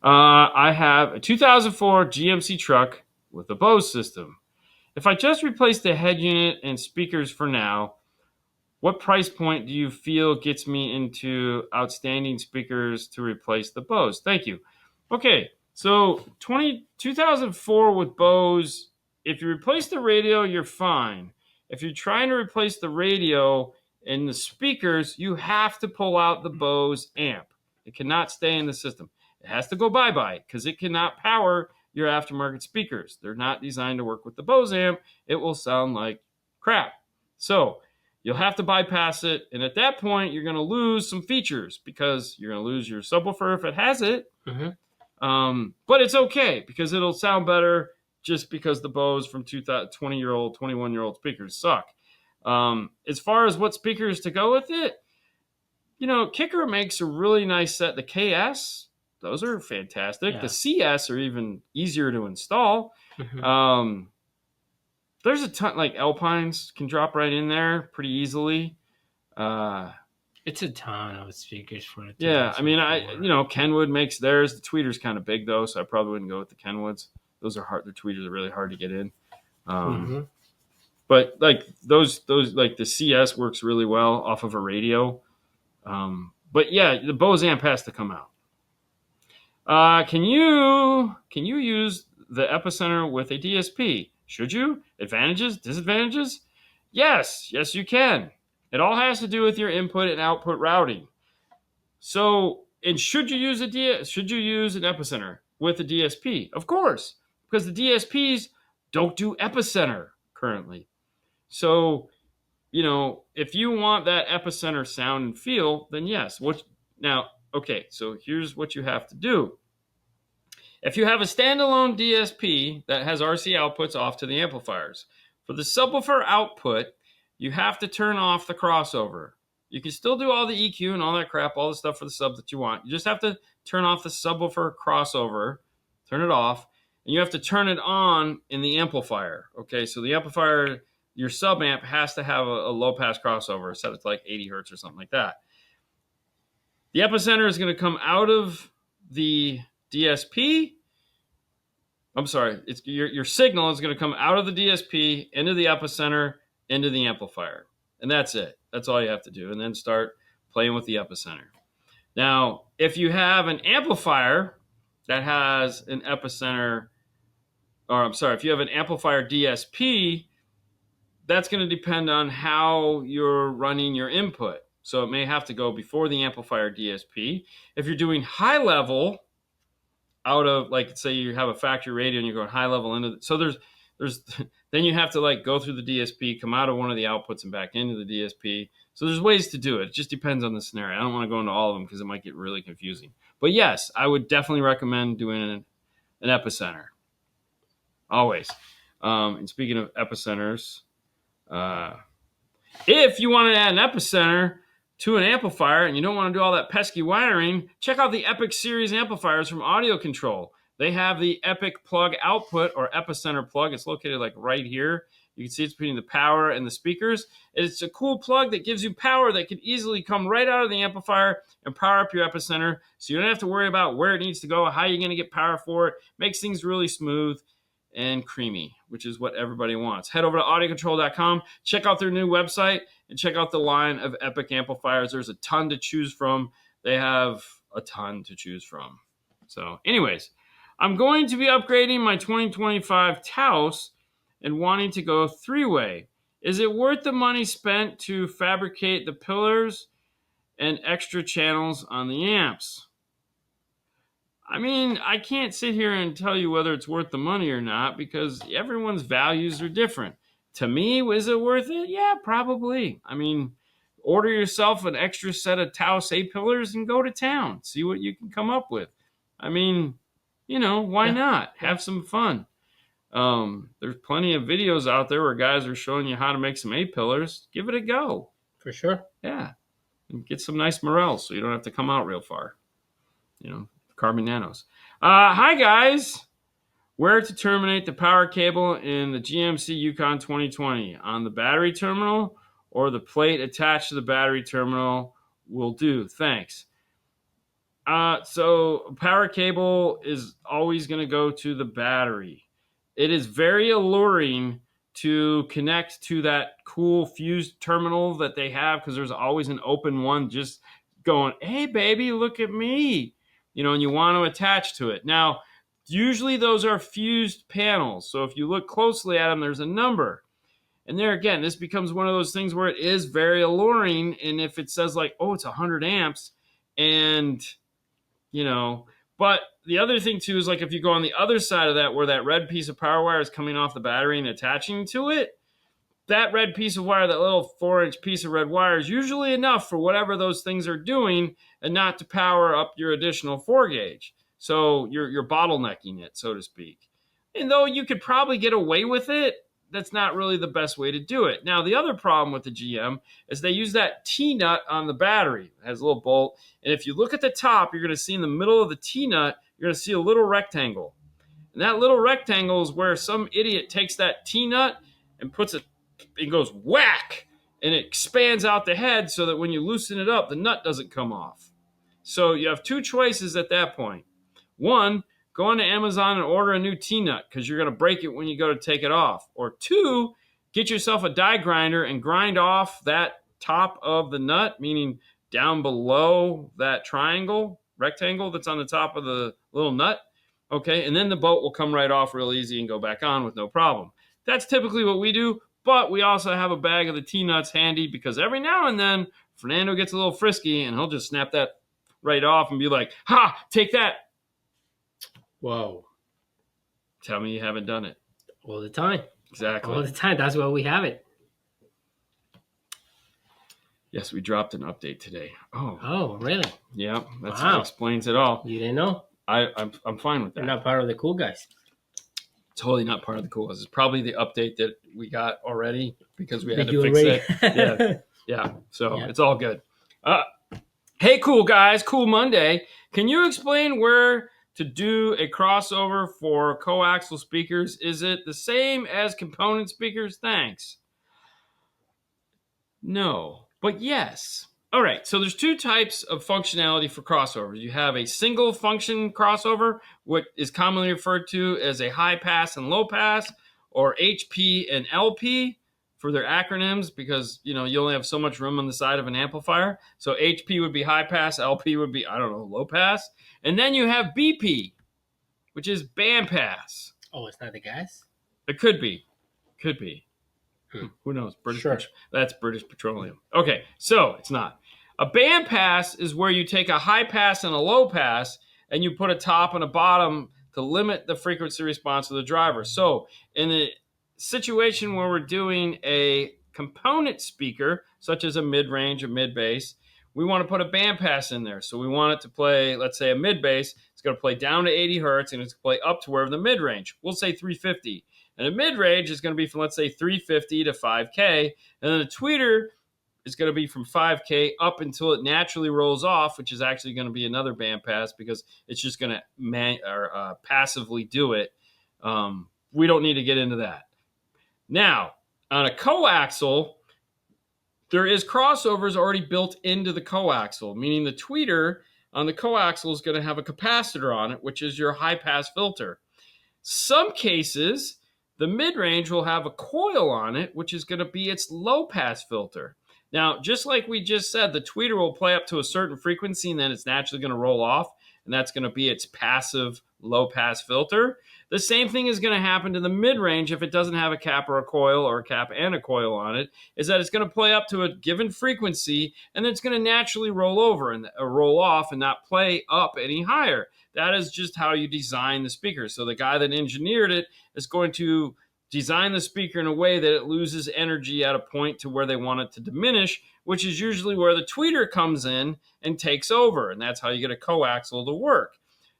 I have a 2004 GMC truck with a Bose system. If I just replace the head unit and speakers for now, what price point do you feel gets me into outstanding speakers to replace the Bose? Thank you. Okay, so 2004 with Bose, if you replace the radio, you're fine. If you're trying to replace the radio and the speakers, you have to pull out the Bose amp. It cannot stay in the system. It has to go bye-bye because it cannot power your aftermarket speakers. They're not designed to work with the Bose amp. It will sound like crap. So you'll have to bypass it. And at that point, you're going to lose some features because you're going to lose your subwoofer if it has it. But it's okay because it'll sound better just because the Bose from 20-year-old, 21-year-old speakers suck. As far as what speakers to go with it, Kicker makes a really nice set. The KS, those are fantastic. Yeah. The CS are even easier to install. There's a ton, like Alpines can drop right in there pretty easily. It's a ton of speakers for it. Yeah, I mean, Kenwood makes theirs. The tweeter's kind of big though, so I probably wouldn't go with the Kenwoods. Those are hard. The tweeters are really hard to get in. But like those like the CS works really well off of a radio. But yeah, the Bose amp has to come out. Can you use the Epicenter with a DSP? Should you? Advantages, disadvantages? Yes, you can. It all has to do with your input and output routing. So, and should you use an Epicenter with a DSP? Of course, because the DSPs don't do Epicenter currently. So, if you want that Epicenter sound and feel, then yes. Okay, so here's what you have to do. If you have a standalone DSP that has RC outputs off to the amplifiers, for the subwoofer output, you have to turn off the crossover. You can still do all the EQ and all that crap, all the stuff for the sub that you want. You just have to turn off the subwoofer crossover, turn it off, and you have to turn it on in the amplifier. Okay, so the amplifier, your sub amp has to have a low pass crossover set it to like 80 hertz or something like that. The Epicenter is going to come out of the DSP. I'm sorry, it's your signal is going to come out of the DSP into the Epicenter into the amplifier, and that's it. That's all you have to do, and then start playing with the Epicenter. Now, if you have an amplifier that has an Epicenter, if you have an amplifier DSP, that's going to depend on how you're running your input. So it may have to go before the amplifier DSP. If you're doing high level out of, like, say you have a factory radio and you're going high level into so there's then you have to like go through the DSP, come out of one of the outputs and back into the DSP. So there's ways to do it. It just depends on the scenario. I don't want to go into all of them because it might get really confusing. But yes, I would definitely recommend doing an epicenter. Always. And speaking of epicenters, if you want to add an epicenter to an amplifier and you don't want to do all that pesky wiring, check out the Epic Series amplifiers from Audio Control. They have the Epic plug output or epicenter plug. It's located like right here. You can see it's between the power and the speakers. It's a cool plug that gives you power that can easily come right out of the amplifier and power up your epicenter. So you don't have to worry about where it needs to go, how you're going to get power for it. Makes things really smooth and creamy, which is what everybody wants. Head over to audiocontrol.com, check out their new website, and check out the line of Epic amplifiers. There's a ton to choose from. They have a ton to choose from. So anyways, I'm going to be upgrading my 2025 Taos and wanting to go three-way. Is it worth the money spent to fabricate the pillars and extra channels on the amps? I mean, I can't sit here and tell you whether it's worth the money or not because everyone's values are different. To me, is it worth it? Yeah, probably. I mean, order yourself an extra set of Taos A-pillars and go to town. See what you can come up with. I mean, you know, why not? Have some fun. There's plenty of videos out there where guys are showing you how to make some A-pillars. Give it a go. For sure. Yeah. And get some nice morels so you don't have to come out real far. You know, carbon nanos. Hi, guys. Where to terminate the power cable in the GMC Yukon 2020? On the battery terminal or the plate attached to the battery terminal will do. Thanks. So power cable is always going to go to the battery. It is very alluring to connect to that cool fused terminal that they have because there's always an open one just going, hey, baby, look at me. You know, and you want to attach to it. Now, usually those are fused panels. So if you look closely at them, there's a number. And there again, this becomes one of those things where it is very alluring. And if it says like, oh, it's 100 amps and, you know, but the other thing too is like if you go on the other side of that where that red piece of power wire is coming off the battery and attaching to it, that red piece of wire, that little 4-inch piece of red wire is usually enough for whatever those things are doing and not to power up your additional 4-gauge. So you're bottlenecking it, so to speak. And though you could probably get away with it, that's not really the best way to do it. Now, the other problem with the GM is they use that T-nut on the battery. It has a little bolt. And if you look at the top, you're going to see in the middle of the T-nut, you're going to see a little rectangle. And that little rectangle is where some idiot takes that T-nut and puts it, it goes whack, and it expands out the head so that when you loosen it up, the nut doesn't come off. So you have two choices at that point. One, go on to Amazon and order a new T-nut because you're going to break it when you go to take it off. Or two, get yourself a die grinder and grind off that top of the nut, meaning down below that rectangle that's on the top of the little nut. Okay, and then the bolt will come right off real easy and go back on with no problem. That's typically what we do, but we also have a bag of the T-nuts handy because every now and then Fernando gets a little frisky and he'll just snap that right off and be like, ha, take that. Whoa. Tell me you haven't done it. All the time. Exactly. All the time. That's why we have it. Yes, we dropped an update today. Oh, really? Yeah, that explains it all. You didn't know? I'm fine with that. You're not part of the cool guys. Totally not part of the cool guys. It's probably the update that we got already because we had to fix it. Yeah. So It's all good. Hey, cool guys. Cool Monday. Can you explain where to do a crossover for coaxial speakers? Is it the same as component speakers? Thanks. No, but yes. All right, so there's two types of functionality for crossovers. You have a single function crossover, what is commonly referred to as a high pass and low pass, or HP and LP for their acronyms, because you only have so much room on the side of an amplifier. So HP would be high pass, LP would be, low pass. And then you have BP, which is band pass. Oh, it's not the gas? It could be. Who knows? That's British Petroleum. Okay, so it's not. A band pass is where you take a high pass and a low pass, and you put a top and a bottom to limit the frequency response of the driver. So in a situation where we're doing a component speaker, such as a mid-range, a mid-bass, we want to put a band pass in there. So we want it to play, let's say, a mid-bass. It's going to play down to 80 hertz, and it's going to play up to wherever the mid-range. We'll say 350. And a mid-range is going to be from, let's say, 350 to 5K. And then a tweeter is going to be from 5K up until it naturally rolls off, which is actually going to be another band pass because it's just going to passively do it. We don't need to get into that. Now, on a coaxial, there is crossovers already built into the coaxial, meaning the tweeter on the coaxial is going to have a capacitor on it, which is your high-pass filter. Some cases, the mid-range will have a coil on it, which is going to be its low-pass filter. Now, just like we just said, the tweeter will play up to a certain frequency, and then it's naturally going to roll off, and that's going to be its passive low-pass filter. The same thing is going to happen to the mid-range if it doesn't have a cap or a coil, or a cap and a coil on it, is that it's going to play up to a given frequency, and then it's going to naturally roll over and roll off and not play up any higher. That is just how you design the speaker. So the guy that engineered it is going to design the speaker in a way that it loses energy at a point to where they want it to diminish, which is usually where the tweeter comes in and takes over, and that's how you get a coaxial to work.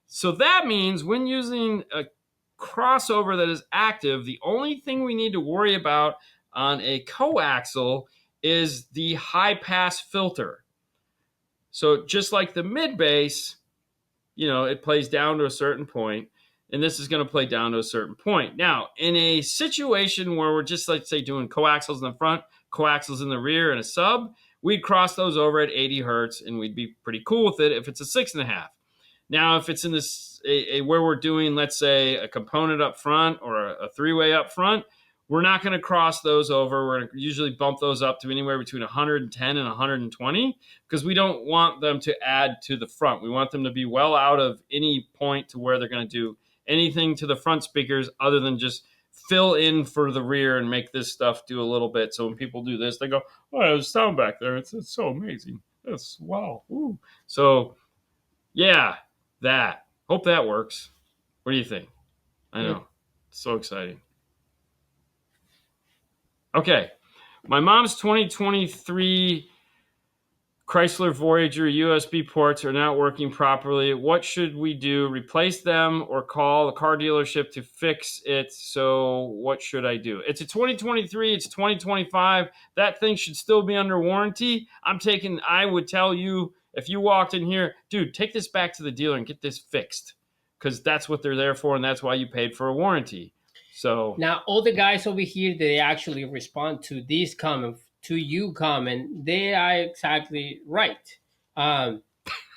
So that means when using a crossover that is active, the only thing we need to worry about on a coaxial is the high-pass filter. So just like the mid-bass, it plays down to a certain point, and this is going to play down to a certain point. Now, in a situation where we're just, let's say, doing coaxials in the front, coaxials in the rear, and a sub, we'd cross those over at 80 hertz, and we'd be pretty cool with it if it's a 6.5. Now, if it's in this where we're doing, let's say, a component up front or a three-way up front, we're not going to cross those over. We're going to usually bump those up to anywhere between 110 and 120 because we don't want them to add to the front. We want them to be well out of any point to where they're going to do anything to the front speakers other than just fill in for the rear and make this stuff do a little bit. So when people do this, they go, "Oh, there's sound back there. It's so amazing. That's wow." Ooh. So, yeah, that. Hope that works. What do you think? I know. It's so exciting. Okay. My mom's 2023 Chrysler Voyager USB ports are not working properly. What should we do? Replace them or call the car dealership to fix it? So what should I do? It's a 2023. It's 2025. That thing should still be under warranty. I would tell you, if you walked in here, dude, take this back to the dealer and get this fixed because that's what they're there for, and that's why you paid for a warranty. So now all the guys over here, they actually respond to these comments, to you comment, they are exactly right.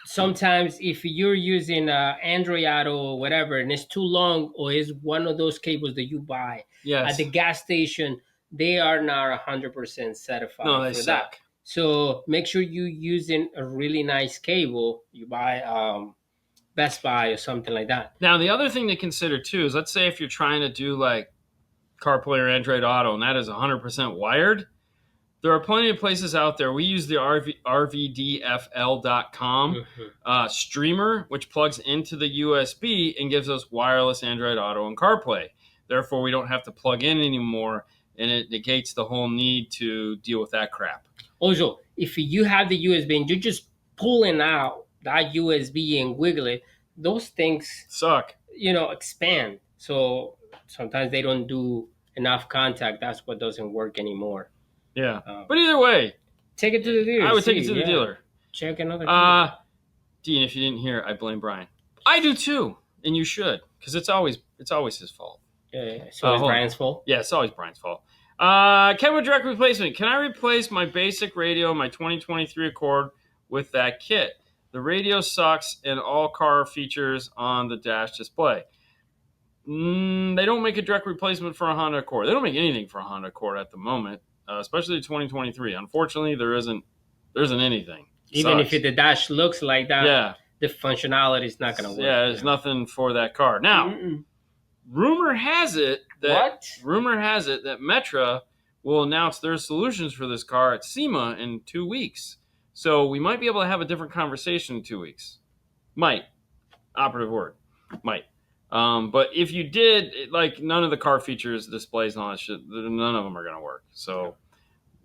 Sometimes if you're using Android Auto or whatever, and it's too long, or it's one of those cables that you buy at the gas station, they are not 100% certified for that. So make sure you're using a really nice cable. You buy Best Buy or something like that. Now, the other thing to consider too is, let's say if you're trying to do like CarPlay or Android Auto, and that is 100% wired, there are plenty of places out there. We use the rvdfl.com streamer, which plugs into the USB and gives us wireless Android Auto and CarPlay. Therefore, we don't have to plug in anymore, and it negates the whole need to deal with that crap. Also, if you have the USB and you're just pulling out that USB and wiggle it, those things suck. Expand. So sometimes they don't do enough contact. That's what doesn't work anymore. Yeah, but either way, take it to the dealer. I would take it to the dealer. Check another. Dean, if you didn't hear, I blame Brian. I do too, and you should, because it's always his fault. Yeah. So it's Brian's fault. Yeah, it's always Brian's fault. Kenwood direct replacement. Can I replace my basic radio, my 2023 Accord, with that kit? The radio sucks, and all car features on the dash display. They don't make a direct replacement for a Honda Accord. They don't make anything for a Honda Accord at the moment. Especially 2023. Unfortunately, there isn't anything. Even if the dash looks like that, the functionality is not going to work. Yeah, there's nothing for that car. Now, rumor has it that Metra will announce their solutions for this car at SEMA in 2 weeks. So we might be able to have a different conversation in 2 weeks. Might. Operative word. Might. But if you did, like, none of the car features, displays, and all that shit, none of them are going to work. So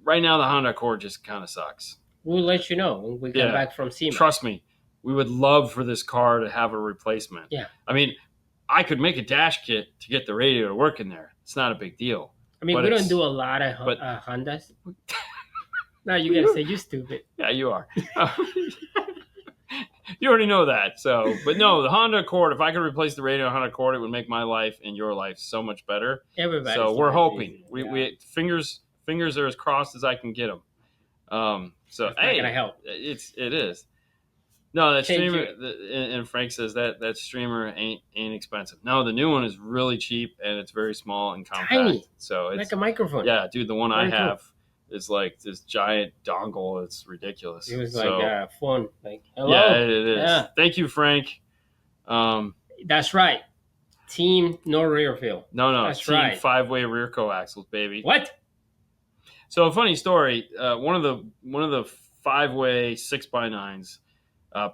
right now, the Honda Accord just kind of sucks. We'll let you know when we come back from SEMA. Trust me, we would love for this car to have a replacement. Yeah. I mean, I could make a dash kit to get the radio to work in there. It's not a big deal. I mean, we don't do a lot of Hondas. No, you got to say you're stupid. Yeah, you are. You already know that. So, but no, the Honda Accord, if I could replace the radio on Honda Accord, it would make my life and your life so much better. Everybody. So we're hoping. We fingers are as crossed as I can get them. So That's not gonna help. It is. No, that streamer, and Frank says that streamer ain't expensive. No, the new one is really cheap and it's very small and compact. Tiny. So it's like a microphone. Yeah, dude, the one I have is like this giant dongle. It's ridiculous. It was like fun. Like, hello. Yeah, it is. Yeah. Thank you, Frank. That's right. Team no rear fill. No, that's team right. 5-way rear coaxials, baby. What? So a funny story. One of the 5-way 6x9s.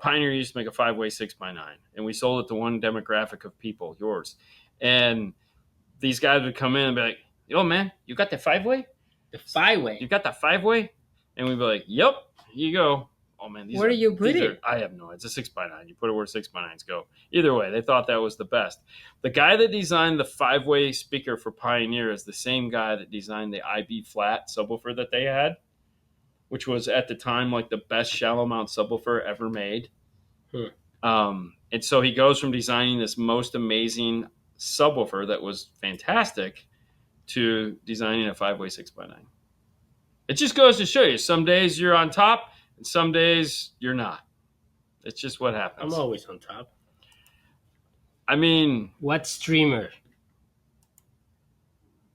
Pioneer used to make a 5-way 6x9, and we sold it to one demographic of people, yours. And these guys would come in and be like, "Yo, man, you got the 5-way? The 5-way? You got the 5-way?" And we'd be like, "Yep, here you go." Oh man, where do you put it? I have no idea. It's a 6x9. You put it where 6x9s go. Either way, they thought that was the best. The guy that designed the 5-way speaker for Pioneer is the same guy that designed the IB flat subwoofer that they had, which was at the time like the best shallow mount subwoofer ever made. And so he goes from designing this most amazing subwoofer that was fantastic to designing a 5-way 6x9. It just goes to show you, some days you're on top and some days you're not. It's just what happens. I'm always on top. I mean, what streamer?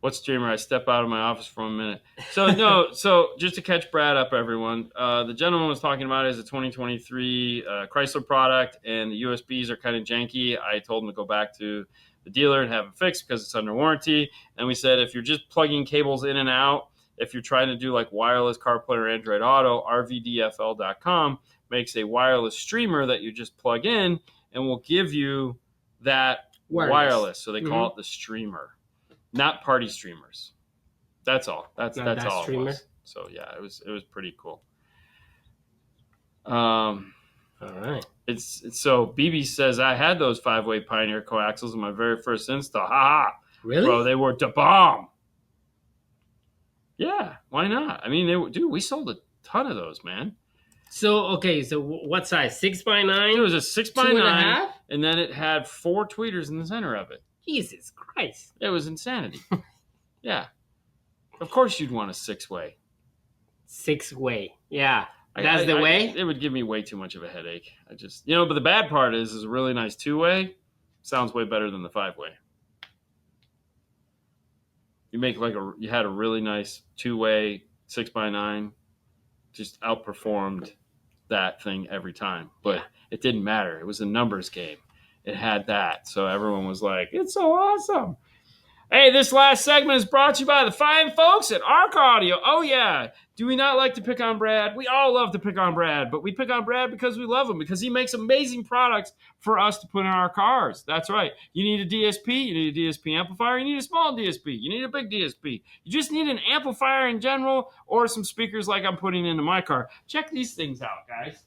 I step out of my office for a minute. So just to catch Brad up, everyone, the gentleman was talking about is a 2023 Chrysler product, and the USBs are kind of janky. I told him to go back to the dealer and have it fixed because it's under warranty. And we said, if you're just plugging cables in and out, if you're trying to do like wireless CarPlay or Android Auto, rvdfl.com makes a wireless streamer that you just plug in and will give you that wireless. So they call it the streamer. Not party streamers. That's all. That's all it was. So yeah, it was pretty cool. All right. It's so BB says I had those 5-way Pioneer coaxials in my very first install. Ha ha. Really? Bro, they were the bomb. Yeah, why not? I mean, we sold a ton of those, man. So what size? 6x9? It was a 6x9, and then it had 4 tweeters in the center of it. Jesus Christ. It was insanity. Yeah. Of course you'd want a 6-way. 6-way. Yeah. That's the way? It would give me way too much of a headache. But the bad part is a really nice 2-way. Sounds way better than the 5-way. You had a really nice 2-way 6x9, just outperformed that thing every time. But it didn't matter. It was a numbers game. It had that. So everyone was like, it's so awesome. Hey, this last segment is brought to you by the fine folks at Arc Audio. Oh, yeah. Do we not like to pick on Brad? We all love to pick on Brad, but we pick on Brad because we love him, because he makes amazing products for us to put in our cars. That's right. You need a DSP. You need a DSP amplifier. You need a small DSP. You need a big DSP. You just need an amplifier in general or some speakers like I'm putting into my car. Check these things out, guys.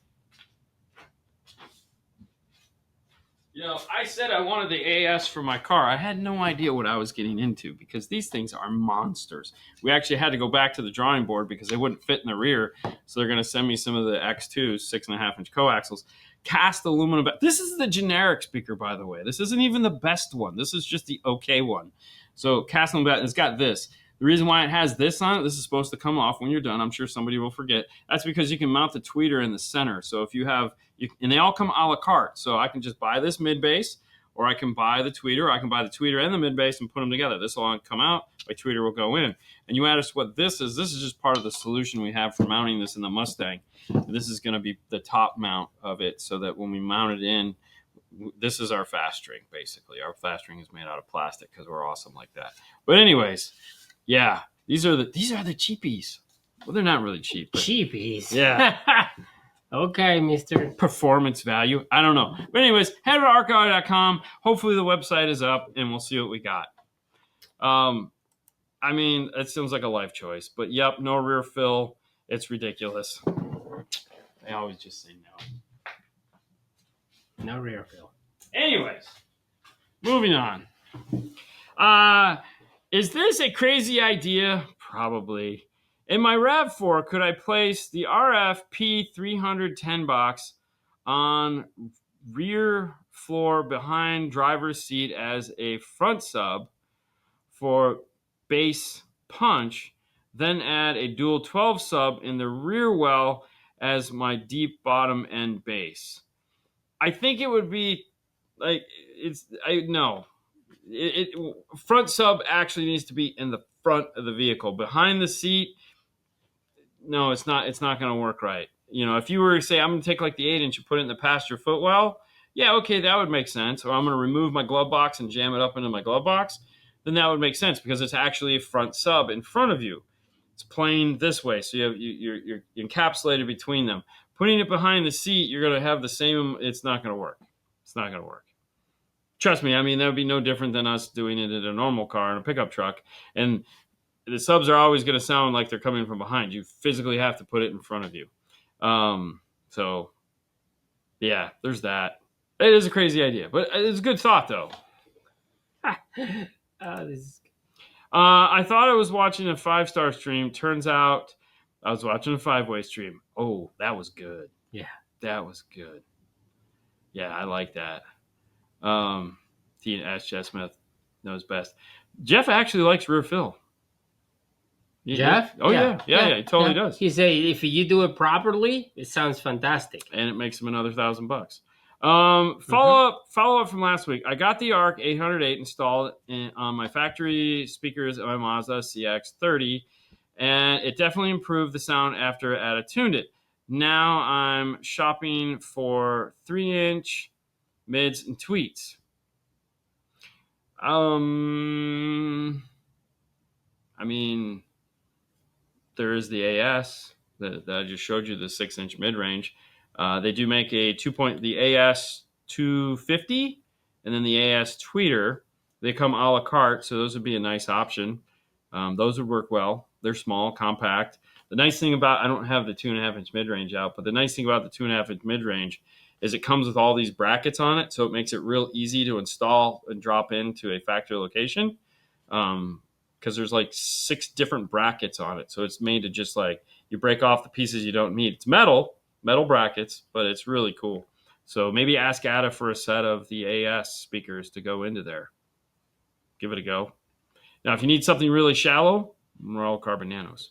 I said I wanted the AS for my car. I had no idea what I was getting into because these things are monsters. We actually had to go back to the drawing board because they wouldn't fit in the rear. So they're going to send me some of the X2s, 6.5-inch coaxials. Cast aluminum. This is the generic speaker, by the way. This isn't even the best one. This is just the okay one. So cast aluminum. It's got this. The reason why it has this on it, this is supposed to come off when you're done. I'm sure somebody will forget. That's because you can mount the tweeter in the center. So if you have, and they all come a la carte. So I can just buy this mid bass, or I can buy the tweeter, or I can buy the tweeter and the mid bass and put them together. This will all come out, my tweeter will go in. And you ask what this is. This is just part of the solution we have for mounting this in the Mustang. This is going to be the top mount of it, so that when we mount it in, this is our fast string, basically. Our fast string is made out of plastic because we're awesome like that. But anyways, yeah, these are the cheapies. Well, they're not really cheap. Cheapies. Yeah. Okay, Mister. Performance value. I don't know. But anyways, head to arcaudio.com. Hopefully the website is up and we'll see what we got. I mean, it seems like a life choice. But yep, no rear fill. It's ridiculous. I always just say no. No rear fill. Anyways, moving on. Is this a crazy idea? Probably. In my RAV4, could I place the RF P310 box on rear floor behind driver's seat as a front sub for bass punch, then add a dual 12 sub in the rear well as my deep bottom end bass? I think it would be like no. Front sub actually needs to be in the front of the vehicle. Behind the seat, no, it's not going to work right. You know, if you were to say, I'm going to take like the 8-inch and put it in the passenger footwell, yeah, okay, that would make sense. Or I'm going to remove my glove box and jam it up into my glove box, then that would make sense because it's actually a front sub in front of you. It's playing this way, so you're encapsulated between them. Putting it behind the seat, you're going to have the same. It's not going to work. It's not going to work. Trust me, I mean, that would be no different than us doing it in a normal car in a pickup truck. And the subs are always going to sound like they're coming from behind. You physically have to put it in front of you. So, yeah, there's that. It is a crazy idea, but it's a good thought, though. I thought I was watching a 5-star stream. Turns out I was watching a 5-way stream. Oh, that was good. Yeah. That was good. Yeah, I like that. T and S. Jeff Smith knows best. Jeff actually likes rear fill. Jeff? Oh, yeah. He totally does. He say if you do it properly, it sounds fantastic. And it makes him another $1,000. Follow up from last week. I got the ARC 808 installed on my factory speakers of my Mazda CX-30, and it definitely improved the sound after I tuned it. Now I'm shopping for 3-inch mids and tweets. I mean, there is the AS that I just showed you, the 6-inch mid-range. They do make the AS 250 and then the AS tweeter. They come a la carte, so those would be a nice option. Those would work well. They're small, compact. The nice thing about, I don't have the 2.5-inch mid-range out, but the nice thing about the 2.5-inch mid-range is it comes with all these brackets on it, so it makes it real easy to install and drop into a factory location. Because there's like 6 different brackets on it, so it's made to just like you break off the pieces you don't need. It's metal brackets, but it's really cool. So maybe ask Ada for a set of the AS speakers to go into there. Give it a go. Now, if you need something really shallow, Morel Carbon Nanos.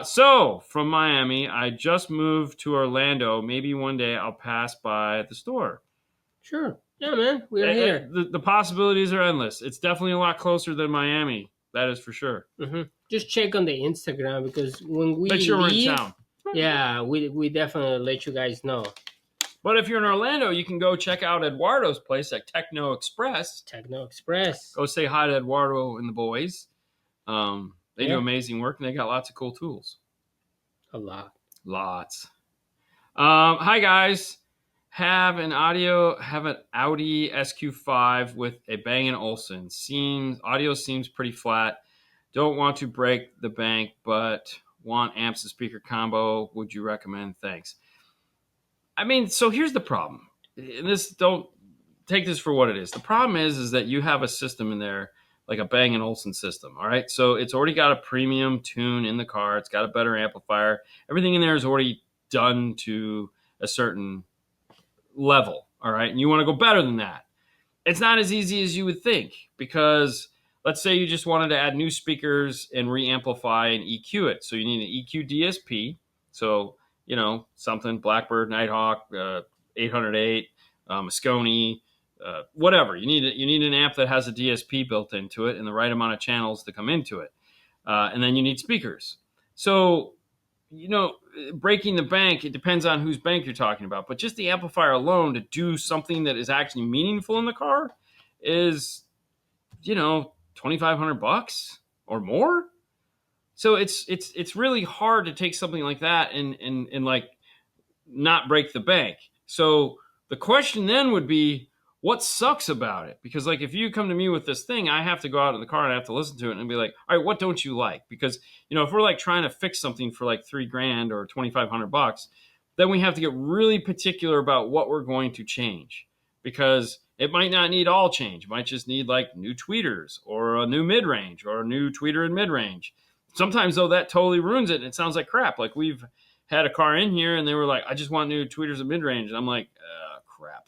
So from Miami, I just moved to Orlando. Maybe one day I'll pass by the store. Sure. Yeah, man. We're here. The possibilities are endless. It's definitely a lot closer than Miami. That is for sure. Mm-hmm. Just check on the Instagram because when we make sure we're in town. Yeah, we definitely let you guys know. But if you're in Orlando, you can go check out Eduardo's place at Techno Express. Techno Express. Go say hi to Eduardo and the boys. They do amazing work, and they got lots of cool tools. A lot. Lots. Hi, guys. Have an Audi SQ5 with a Bang & Olufsen. Audio seems pretty flat. Don't want to break the bank, but want amps and speaker combo. Would you recommend? Thanks. I mean, so here's the problem. And don't take this for what it is. The problem is that you have a system in there, like a Bang & Olufsen system, all right? So it's already got a premium tune in the car. It's got a better amplifier. Everything in there is already done to a certain level, all right? And you want to go better than that. It's not as easy as you would think because let's say you just wanted to add new speakers and re-amplify and EQ it. So you need an EQ DSP. So, you know, something, Blackbird, Nighthawk, 808, Moscone, whatever. You need an amp that has a DSP built into it and the right amount of channels to come into it. And then you need speakers. So, you know, breaking the bank, it depends on whose bank you're talking about. But just the amplifier alone to do something that is actually meaningful in the car is, you know, $2,500 or more. So it's really hard to take something like that and like not break the bank. So the question then would be, what sucks about it? Because like, if you come to me with this thing, I have to go out in the car and I have to listen to it and be like, all right, what don't you like? Because, you know, if we're like trying to fix something for like $3,000 or $2,500, then we have to get really particular about what we're going to change, because it might not need all change. It might just need like new tweeters or a new mid-range or a new tweeter in mid-range. Sometimes though, that totally ruins it and it sounds like crap. Like, we've had a car in here and they were like, I just want new tweeters in mid-range. And I'm like, crap.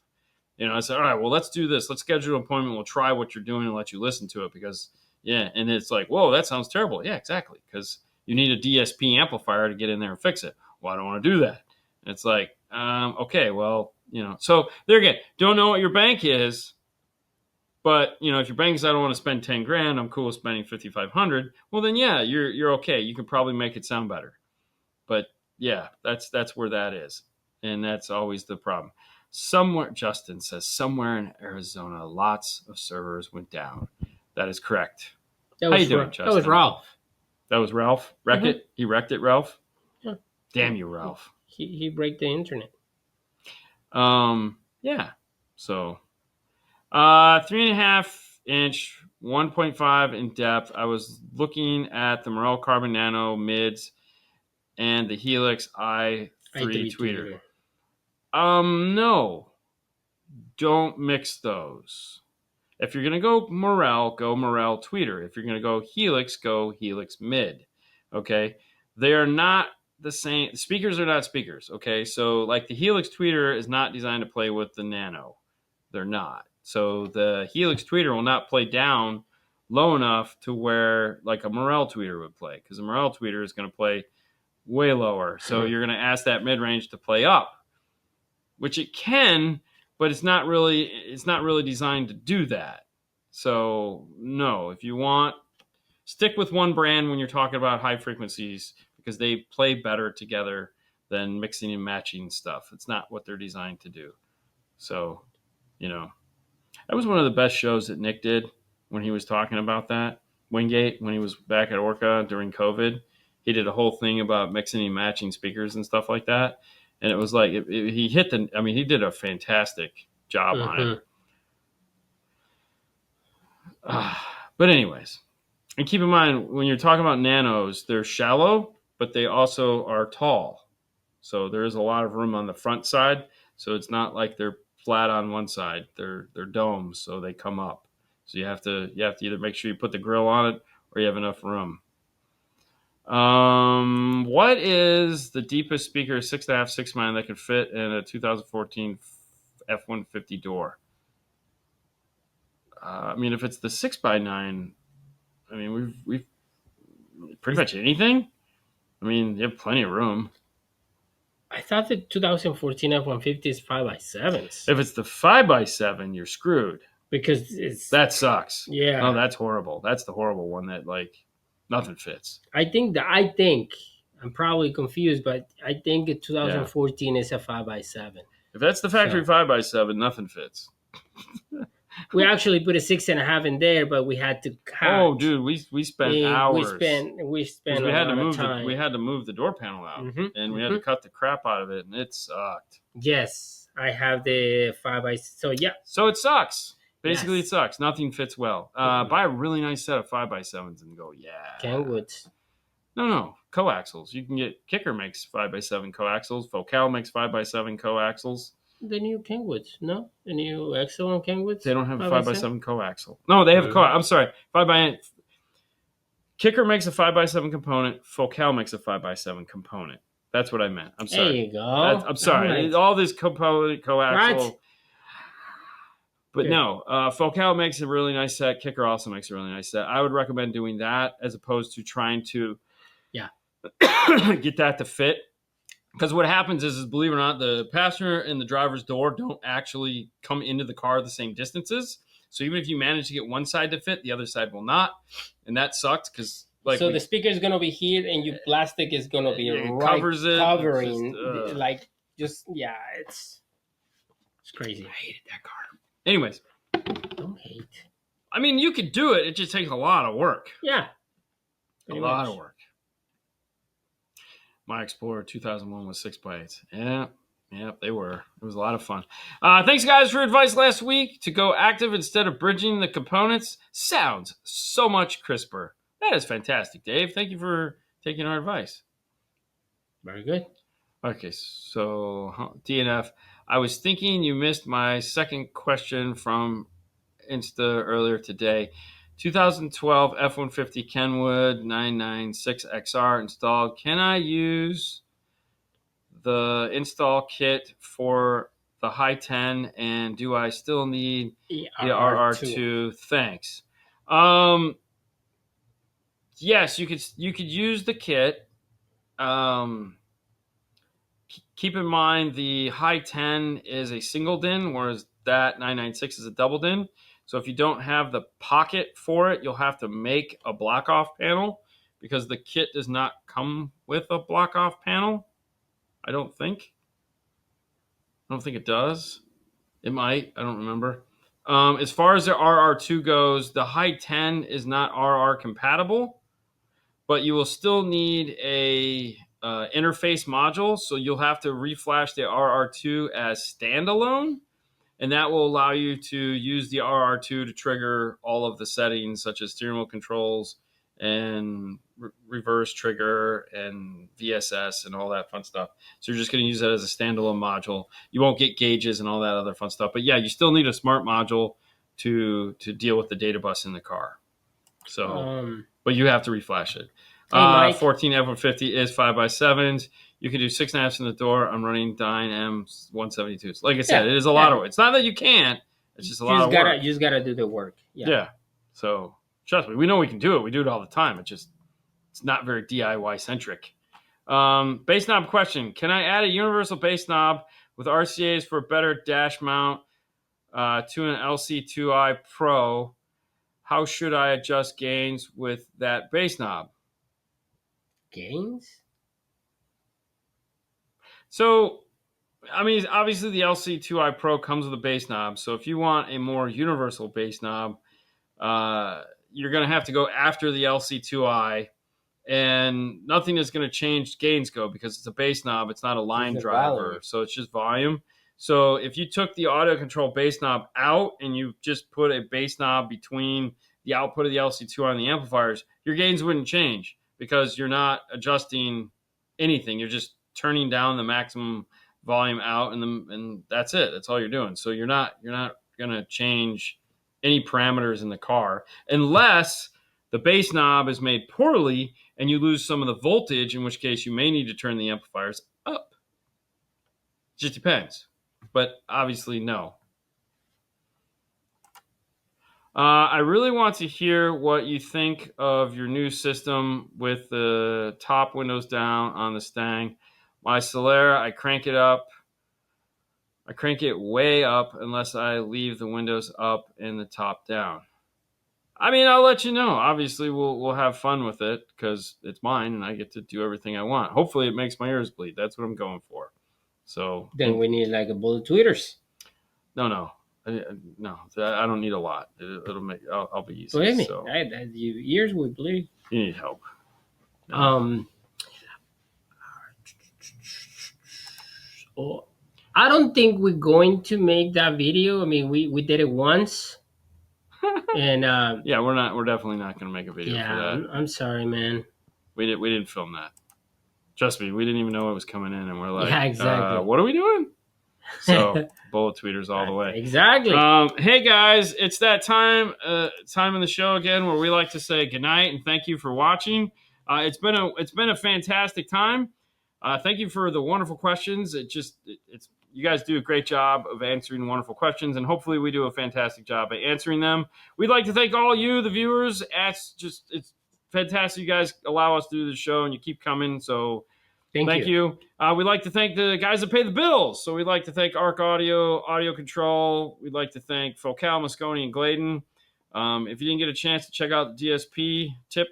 You know, I said, all right, well, let's do this. Let's schedule an appointment. We'll try what you're doing and let you listen to it, because, yeah. And it's like, whoa, that sounds terrible. Yeah, exactly. Because you need a DSP amplifier to get in there and fix it. Well, I don't want to do that. And it's like, okay, well, you know, so there again, don't know what your bank is, but, you know, if your bank says I don't want to spend 10 grand, I'm cool with spending 5,500. Well, then, yeah, you're okay. You can probably make it sound better. But yeah, that's where that is. And that's always the problem. Somewhere, Justin says, somewhere in Arizona, lots of servers went down. That is correct. How you doing, Justin? That was Ralph. That was Ralph? Wreck it? He wrecked it, Ralph? Yeah. Damn you, Ralph. He broke the internet. Yeah. So, 3.5 inch, 1.5 in depth. I was looking at the Morel Carbon Nano mids and the Helix i3 tweeter. No, don't mix those. If you're going to go Morel tweeter. If you're going to go Helix mid. Okay. They are not the same. Speakers are not speakers. Okay. So like the Helix tweeter is not designed to play with the Nano. They're not. So the Helix tweeter will not play down low enough to where like a Morel tweeter would play, because a Morel tweeter is going to play way lower. So you're going to ask that mid-range to play up, which it can, but it's not really designed to do that. So no, if you want, stick with one brand when you're talking about high frequencies, because they play better together than mixing and matching stuff. It's not what they're designed to do. So, you know, that was one of the best shows that Nick did when he was talking about that. Wingate, when he was back at Orca during COVID, he did a whole thing about mixing and matching speakers and stuff like that. And it was like, he did a fantastic job on it. But anyways, and keep in mind, when you're talking about nanos, they're shallow, but they also are tall. So there is a lot of room on the front side. So it's not like they're flat on one side. They're domes, so they come up. So you have to either make sure you put the grill on it or you have enough room. What is the deepest speaker 6.5 6 that could fit in a 2014 F-150 door? If it's the 6x9, we've pretty much anything. You have plenty of room. I thought the 2014 F-150 is 5x7s. If it's the 5x7, you're screwed. Because that sucks. Yeah. Oh, that's horrible. That's the horrible one that like nothing fits. I think I'm probably confused, but I think 2014 is a 5x7. If that's the factory 5x7, nothing fits. We actually put a 6.5 in there, but we had to cut. Oh, dude, we spent hours. We spent a lot of time. We had to move the door panel out, and we had to cut the crap out of it, and it sucked. Yes, I have the 5x. So yeah. So it sucks. Basically, It sucks. Nothing fits well. Buy a really nice set of 5x7s and go, yeah. Kenwoods. No. Coaxials. You can get Kicker makes 5x7 coaxials. Focal makes 5x7 coaxials. The new Kenwoods, no? The new excellent Kenwoods? They don't have a 5x7 coaxial. No, they have a coaxial. I'm sorry. 5x8. Kicker makes a 5x7 component. Focal makes a 5x7 component. That's what I meant. I'm sorry. There you go. I'm sorry. Right. All this component, coaxial. Right. But no, Focal makes a really nice set. Kicker also makes a really nice set. I would recommend doing that as opposed to trying to get that to fit. Because what happens is, believe it or not, the passenger and the driver's door don't actually come into the car the same distances. So even if you manage to get one side to fit, the other side will not. And that sucks because... the speaker is going to be here and your plastic is going to be covering. It's crazy. I hated that car. Anyways. Don't hate. You could do it. It just takes a lot of work. Yeah. A lot of work. My Explorer 2001 was 6x8. Yeah. Yep, they were. It was a lot of fun. Thanks, guys, for advice last week. To go active instead of bridging the components sounds so much crisper. That is fantastic, Dave. Thank you for taking our advice. Very good. Okay, so DNF. I was thinking you missed my second question from Insta earlier today. 2012 F-150 Kenwood 996XR installed. Can I use the install kit for the high 10, and do I still need the RR2? Thanks. Yes, you could use the kit. Keep in mind the high 10 is a single DIN, whereas that 996 is a double DIN. So if you don't have the pocket for it, you'll have to make a block off panel, because the kit does not come with a block off panel. I don't think it does. It might. I don't remember. As far as the RR2 goes, the high 10 is not RR compatible, but you will still need a interface module. So you'll have to reflash the RR2 as standalone, and that will allow you to use the RR2 to trigger all of the settings, such as steering wheel controls and reverse trigger and VSS and all that fun stuff. So you're just going to use that as a standalone module. You won't get gauges and all that other fun stuff. But yeah, you still need a smart module to deal with the data bus in the car. So, but you have to reflash it. 14 F-150 is 5x7s. You can do 6.5s in the door. I'm running Dyne M172s. Like I said, it is a lot of work. It's not that you can't. It's just a lot of work. You just got to do the work. Yeah. So trust me, we know we can do it. We do it all the time. It's not very DIY centric. Base knob question. Can I add a universal base knob with RCAs for a better dash mount to an LC2i Pro? How should I adjust gains with that base knob? Gains? So, I mean, obviously the LC2i Pro comes with a base knob. So if you want a more universal base knob, you're going to have to go after the LC2i, and nothing is going to change gains go, because it's a base knob. It's not a line driver. Volume. So it's just volume. So if you took the audio control base knob out and you just put a base knob between the output of the LC2i and the amplifiers, your gains wouldn't change, because you're not adjusting anything. You're just turning down the maximum volume out, and that's it. That's all you're doing. So you're not going to change any parameters in the car, unless the base knob is made poorly and you lose some of the voltage, in which case you may need to turn the amplifiers up. It just depends. But obviously, no. I really want to hear what you think of your new system with the top windows down on the Stang. My Solera, I crank it up. I crank it way up unless I leave the windows up and the top down. I mean, I'll let you know. Obviously, we'll have fun with it, because it's mine and I get to do everything I want. Hopefully, it makes my ears bleed. That's what I'm going for. So then we need like a bullet tweeters. No. I don't need a lot. It'll make. I'll be easy. Believe me, so. your ears would bleed. You need help. I don't think we're going to make that video. I mean, we did it once, and yeah, we're definitely not going to make a video for that. I'm sorry, man. We didn't film that. Trust me, we didn't even know it was coming in, and we're like, yeah, exactly. What are we doing? So bullet tweeters all the way. Exactly. Hey guys, it's that time in the show again where we like to say goodnight and thank you for watching. It's been a fantastic time. Thank you for the wonderful questions. It's you guys do a great job of answering wonderful questions, and hopefully we do a fantastic job at answering them. We'd like to thank all you, the viewers. It's fantastic you guys allow us to do the show, and you keep coming. So thank you. We'd like to thank the guys that pay the bills. So we'd like to thank Arc Audio Control. We'd like to thank Focal, Moscone, and Gladen. If you didn't get a chance to check out the DSP tip,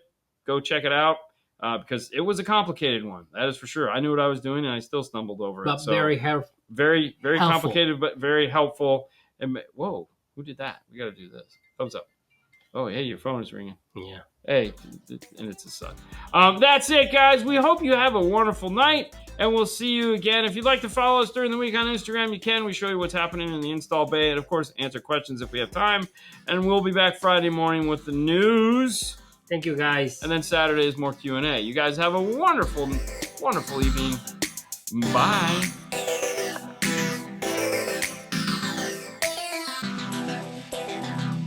go check it out, because it was a complicated one. That is for sure. I knew what I was doing, and I still stumbled over it. But very helpful. Very, very complicated, but very helpful. And whoa, who did that? We got to do this. Thumbs up. Oh, hey, your phone is ringing. Yeah. Hey, and it's a suck. That's it, guys. We hope you have a wonderful night, and we'll see you again. If you'd like to follow us during the week on Instagram, you can. We show you what's happening in the install bay, and of course, answer questions if we have time. And we'll be back Friday morning with the news. Thank you, guys. And then Saturday is more Q&A. You guys have a wonderful, wonderful evening. Bye.